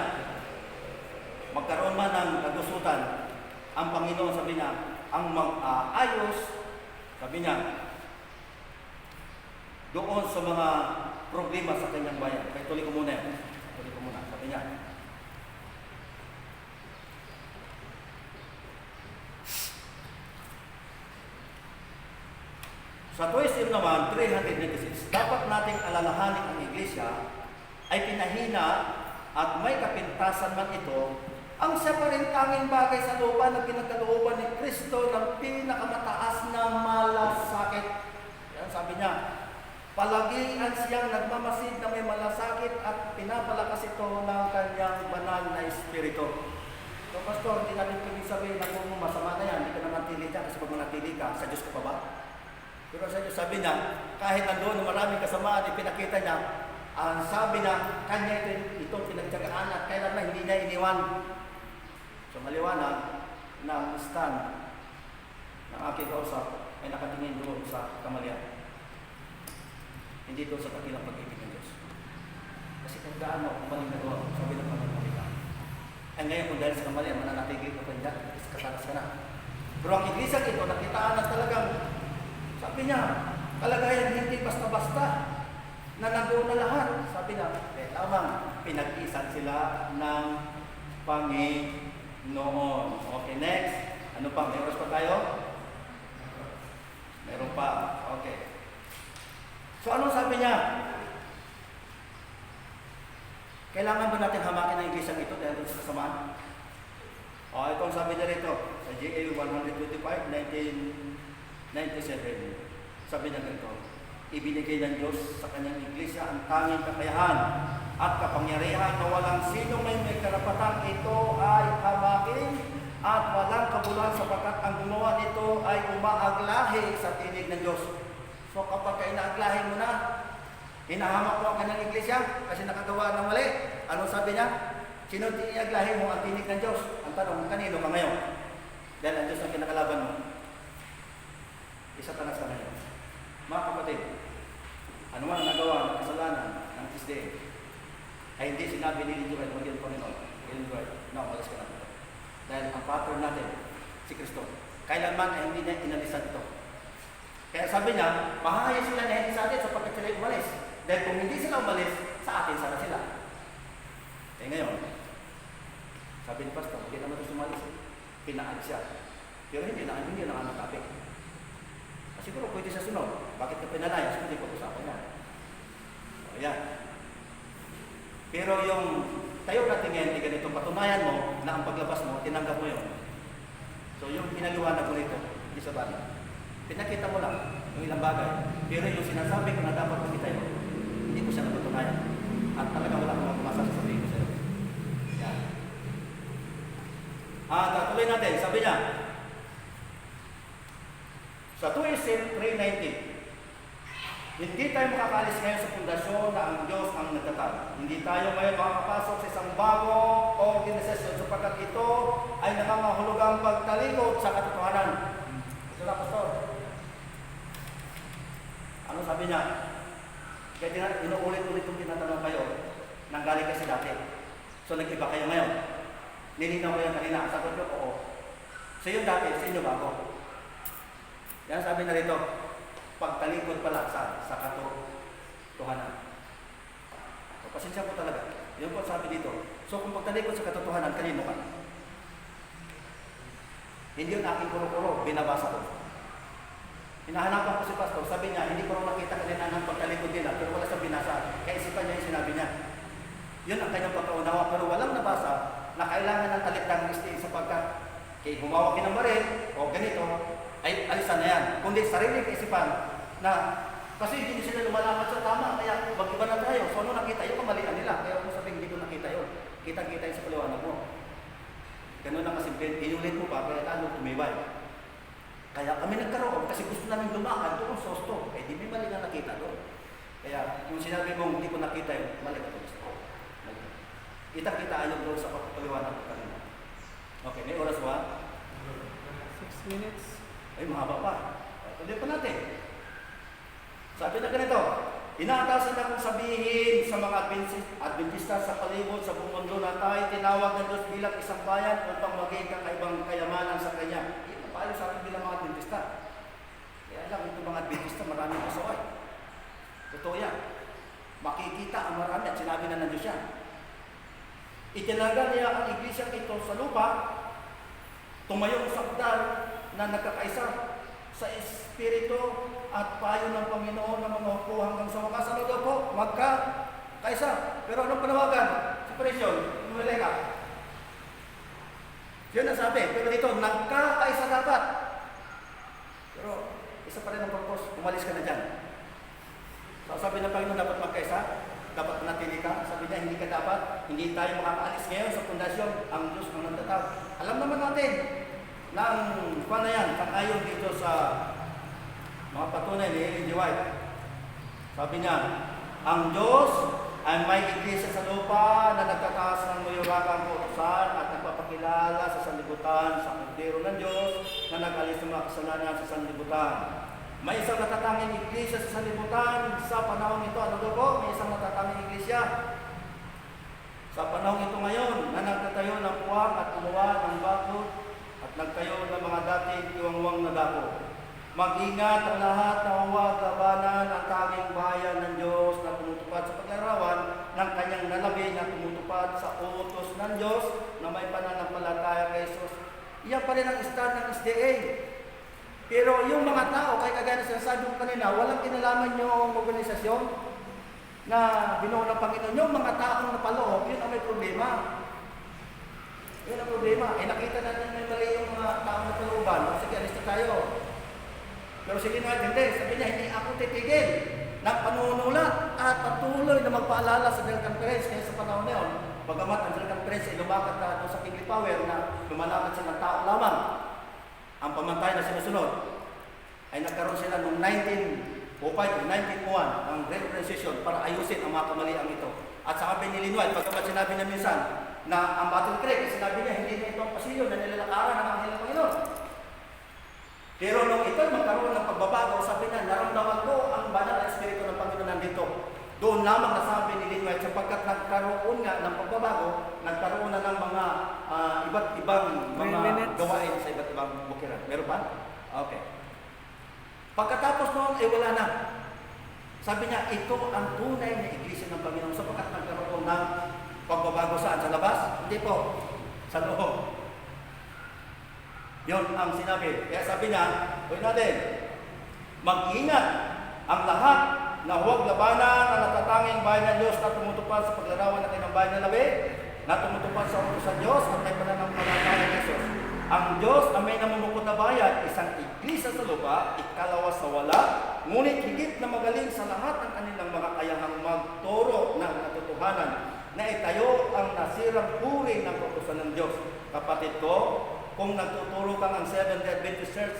magkaroon man ng kagustuhan, ang Panginoon, sabi niya, ang mag-aayos, sabi niya, doon sa mga problema sa kanyang bayan. Kaya tuloy ko muna yan. Tuloy ko muna. Sabi niya, Sa tuition naman, 396, dapat nating alalahanin ang iglesia ay pinahina at may kapintasan man ito, ang siya pa rin tanging bagay sa lupa na pinagkalooban ni Kristo ng pinakamataas na malasakit. Yan sabi niya, palagian siyang nagmamasid na may malasakit at pinapalakas ito ng kanyang banal na espiritu. So, Pastor, hindi natin pwedeng sabihin na kung masama na yan, hindi ka na matili dyan kasi pag manatili ka, sa Diyos ka pa ba? Pero sa Diyos, sabi niya, kahit nandoon na maraming kasamaan, ipinakita niya, ang sabi na, kanya ito pinagtyagaan at kailan na hindi niya iniwan. So, maliwanag na ang stand ng aking kausap ay nakatingin doon sa kamalian. Hindi doon sa kakilang pag-ibig ng Diyos. Kasi kung gaano, kung maling nagawa, sabi ng Panginoon, ay ngayon kung dahil sa kamalian, mananatigil ka pa dyan, kataras ka na. Pero ang iglesia ito, nakitaan na talagang, sabi niya, kalagayan hindi basta-basta na nandoon na lahat. Sabi niya, lamang, pinag-isan sila ng Panginoon. Okay, next. Ano pa? May oras pa tayo? Meron pa. Okay. So, anong sabi niya? Kailangan ba natin hamakin ang iglesia ito dahil sa kasamaan? Ito ang sabi niya rito sa GA 125, 1997. Sabi niya rito, ibinigay ng Diyos sa kanyang iglesia ang tanging kakayahan at kapangyarihan na walang sino may karapatang ito ay hamakin at walang kabulan sapagkat ang gumawa nito ay umaaglahi sa tinig ng Diyos. So kapag inaaglahi mo na, hinahamak mo ang kanyang iglesia kasi nakagawa ng mali. Anong sabi niya? Sino iaglahin mo ang tinig ng Diyos? Ang tanong, kanino ka ngayon? Dahil ang Diyos ang kinakalaban mo. Isa tanas ka ngayon. Mga kapatid, ano man ang nagawa ng kasalanan ng Tuesday, ay hindi sinabi ni Joel, maging Panginoon, umalis ka na ito. Dahil ang pattern natin, si Kristo, kailanman ay hindi niya inalisan ito. Kaya sabi niya, mahaya sila na hindi sa atin sapagkat sila umalis. Dahil kung hindi sila umalis, sa atin sana sila. Eh ngayon, sabi ni Pastor, hindi naman ito sumalis. Pinaan siya. Pero hindi na nakakapit. Siguro pwede sa sunod. Bakit ka pinalayas? Hindi ko usapan yan. O yan. Pero yung tayo na tingin, ganito, patunayan mo na ang paglabas mo, tinanggap mo yun. So yung pinaliwanag mo nito, hindi sa bagay. Pinakita mo lang yung ilang bagay. Pero yung sinasabi ko na dapat makita yun, hindi ko siya napatunayan. At talaga wala akong masa sa sabihin ko sa'yo. Yan. Tuloy natin, sabi niya, sa 2 3:19, hindi tayo makakalis ngayon sa pundasyon na ang Diyos ang nagtatag. Hindi tayo ngayon makakapasok sa isang bagong organisasyon sapagkat ito ay nakangahulugang pagtalikod sa katotohanan. Ito na, Pastor. Ano sabi niya? Kaya inuulit-ulit kong tinatanong kayo, nanggaling kasi dati. So nag-iba kayo ngayon. Nilinaw ko yan kanina. Sagot nyo, oo. So yung dati, sa inyo bago. Yan sabi na rito, pagtalikod pala sa katotohanan. So, pasensya po talaga. Yun po sabi dito. So kung pagtalikod sa katotohanan, kanino ka? Hindi yun aking kuro-kuro, binabasa ko. Hinahanapan ko si Pastor, sabi niya, hindi ko rin nakita kanina ng pagtalikod nila, pero wala sa binasa. Kaya isipan niya yung sinabi niya. Yun ang kanyang pagkaunawa, pero walang nabasa na kailangan ng talikdang listi sapagkat kay humawak ng baril o ganito, ay alisan na yan. Kundi sarili kaisipan na kasi hindi sila lumalaman sa tama, kaya mag-iba na tayo. So ano nakita yun, kamalian nila. Kaya kung sabihin, hindi ko nakita yun. Kita-kita yun sa paliwanag mo. Ganun lang kasimple, inulit mo pa, kaya lalo tumibay. Kaya kami nagkaroon, kasi gusto namin lumakad doon sa hosto. Eh di may mali na nakita doon. Kaya yung sinabi mong hindi ko nakita yun, mali ka doon. Kita-kita ayaw doon sa paliwanag ko kanina. Okay, may oras ba? 6 minutes. Ay, mahaba pa. Tuloy pa natin. Sabi na ganito, inaatasan akong sabihin sa mga Adventista sa palibot sa buong mundo na tayo tinawag ng Diyos bilang isang bayan upang maging kakaibang kayamanan sa Kanya. Ito pa sa akin bilang mga Adventista. Kaya lang, ito mga Adventista maraming kasaway. Totoo yan. Makikita ang marami at sinabi na ng Diyos yan. Itinaga niya ang iglesia ito sa lupa, tumayong sakdal na nagkakaisa sa Espiritu at payo ng Panginoon na mga upo hanggang sa wakas. Ano daw po? Magka-kaisa. Pero anong panawagan? Separation. Umuli ka. Yun ang sabi. Pero dito, nagkakaisa dapat. Pero isa pa rin ang purpose. Umalis ka na dyan. So, sabi ng Panginoon, dapat magkaisa. Dapat manatili ka. Sabi niya, hindi ka dapat. Hindi tayo makakaalis ngayon sa pundasyon. Ang Diyos ang nagtatag. Alam naman natin na ang na yan, ayon dito sa mga patunay ni Ellen G. White. Sabi niya, ang Diyos ay may iglesia sa lupa na nagtataas ng mayurakang kautusan at nagpapakilala sa sanlibutan sa kordero ng Diyos na nag-alis ng mga kasalanan sa sanlibutan. May isang natatanging iglesia sa sanlibutan sa panahon ito. Ano daw po? May isang natatanging iglesia sa panahon ito ngayon na nagtatayo ng puwang at kumuha ng bakod at nagtayo ng mga dating iwangwang na dako. Mag-ingat ang lahat na huwag labanan ang tanging bayan ng Diyos na tumutupad sa paglarawan ng kanyang nalabi na tumutupad sa utos ng Diyos na may pananampalataya kay Jesus. Iyan pa rin ang stand ng SDA. Pero yung mga tao, kaya kagaya na sinasabi ko kanina, walang kinalaman yung organisasyon na binuo ng Panginoon. Yung mga taong napaloob, yun ang may problema. Yun ang problema. Nakita natin may mali yung mga taong napalooban. Sige, alis na tayo. Pero sige nga, hindi. Sabi niya, hindi ako titigil ng panunulat at patuloy na magpaalala sa General Conference. Kaya sa panahon na yun, bagamat ang General Conference ay lumakat na doon sa Kingly Power na lumalakat sa ng tao lamang. Ang pamantay na sinusunod ay nagkaroon sila noong 1905 o 1901 ng Great Transition para ayusin ang mga kamalian ito. At sabi ni Linway, pagkamat sinabi niya minsan na ang Battle Creek, sinabi niya, hindi na ito ang pasilyo na nilalakaran ng Anghel ng Panginoon. Pero nung ito magkaroon ng pagbabago, sabi niya, naramdaman ko ang banal na Espiritu ng Panginoon nandito. Doon lamang nasabi ni Linway, sapagkat nagkaroon nga ng pagbabago, nagkaroon na ng mga iba't ibang mga gawain sa iba't ibang bukiran. Meron ba? Okay. Pagkatapos noon, wala na. Sabi niya, ito ang tunay na iglesia ng Panginoon sapagkat nagkaroon ng pagbabago saan? Sa labas? Hindi po. Sa loob. Yun ang sinabi. Kaya sabi niya, huwag natin, mag-ingat ang lahat na huwag labanan ang natatanging bayan ng Diyos na tumutupad sa paglarawan ng kanyang bayan na labi, na tumutupad sa utos sa Diyos at may pananampalataya ng Jesus. Ang Diyos ang may namumukod na bayan, isang iglesia sa lupa, ikalawa sa wala, ngunit higit na magaling sa lahat ng kanilang mga kayahang magturo ng katotohanan na itayo ang nasirang puri ng kautusan ng Diyos. Kapatid ko, kung nagtuturo kang ang Seventh-day Adventist Church,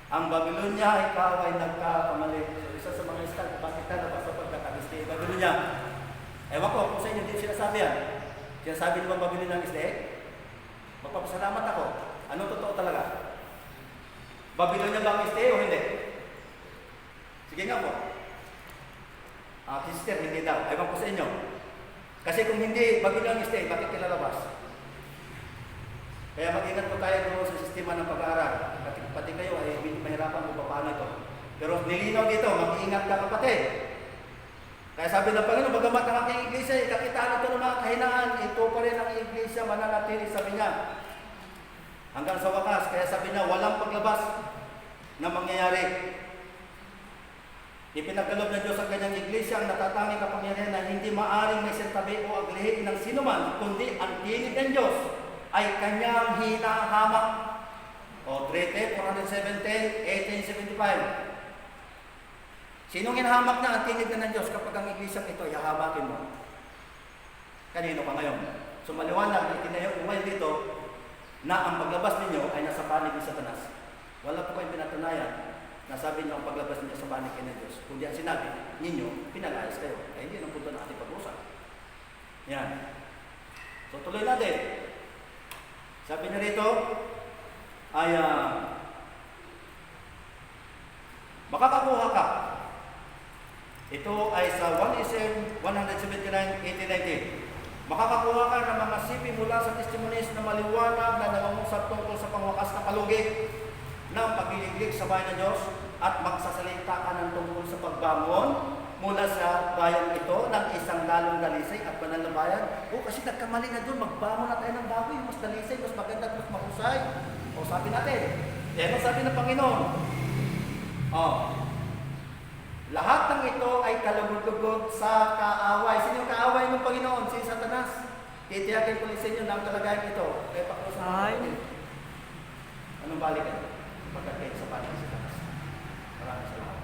ang Babylonia, ikaw ay nagkakamali. So, isa sa mga instant, bakit ka na ba sa pagkakalisti? Babylonia. Ewan ko, kung sa inyo din sinasabi yan. Sinasabi naman Babylonia ng isli? Magpapasalamat ako. Ano totoo talaga? Babylonia ba ang isli o hindi? Sige nga po. Sister, hindi daw. Ewan ko sa inyo. Kasi kung hindi Babylonia ang isli, bakit kilalabas? Kaya mag-ingat po tayo doon sa sistema ng pag-aaral. Pati kayo ay medyo mahirapan kung paano ito. Pero nilinaw dito, mag-ingat ka kapatid. Kaya sabi ng Panginoon, bagamat ang aking iglesia, ikakitaan ito ng mga kahinaan, ito pa rin ang iglesia mananatili, sabi niya. Hanggang sa wakas, kaya sabi niya, walang paglabas na mangyayari. Ipinagkaloob ng Diyos ang kanyang iglesia ang natatanging kapangyarihan na hindi maaring may sintabi o aglihin ng sinuman, kundi ang tinig ng Diyos ay kanyang hinahamak. O, Treaty 417, 1875. Sinong hinahamak na ang tinig na ng Diyos kapag ang iglesia ito, ihahamakin mo? Kanino pa ngayon? So, maliwanag na itinayo dito na ang paglabas ninyo ay nasa panig ni Satanas. Wala po kayong pinatunayan na sabi niyo ang paglabas ninyo sa panig ng Diyos. Kundi ang sinabi ninyo, pinalayas kayo. Kaya hindi ang punto na ating pag-usap. Yan. So, tuloy natin. Sabi niya rito, ay makakakuha ka. Ito ay sa 1 SM 179, 1890. Makakakuha ka ng mga sipi mula sa testimonies na maliwanag na nangungusap tungkol sa pangwakas na kalugit ng pagliliglig sa bayan ng Diyos at magsasalita ka ng tungkol sa pagbangon mula sa bayan ito ng isang lalong dalisay at banal na bayan. Kasi nagkamali na doon, magbangon na tayo ng bago, yung mas dalisay, mas maganda, mas mahusay. Sabi natin, ano sabi ng Panginoon? Lahat ng ito ay kalugod-lugod sa kaaway. Sino yung kaaway ng Panginoon? Si Satanas. Titiyakin ko sa inyo ng kalagayan ito. Kaya pakusan Ay. Anong balik ito? Pagkakit sa panig sa Satanas. Maraming salamat.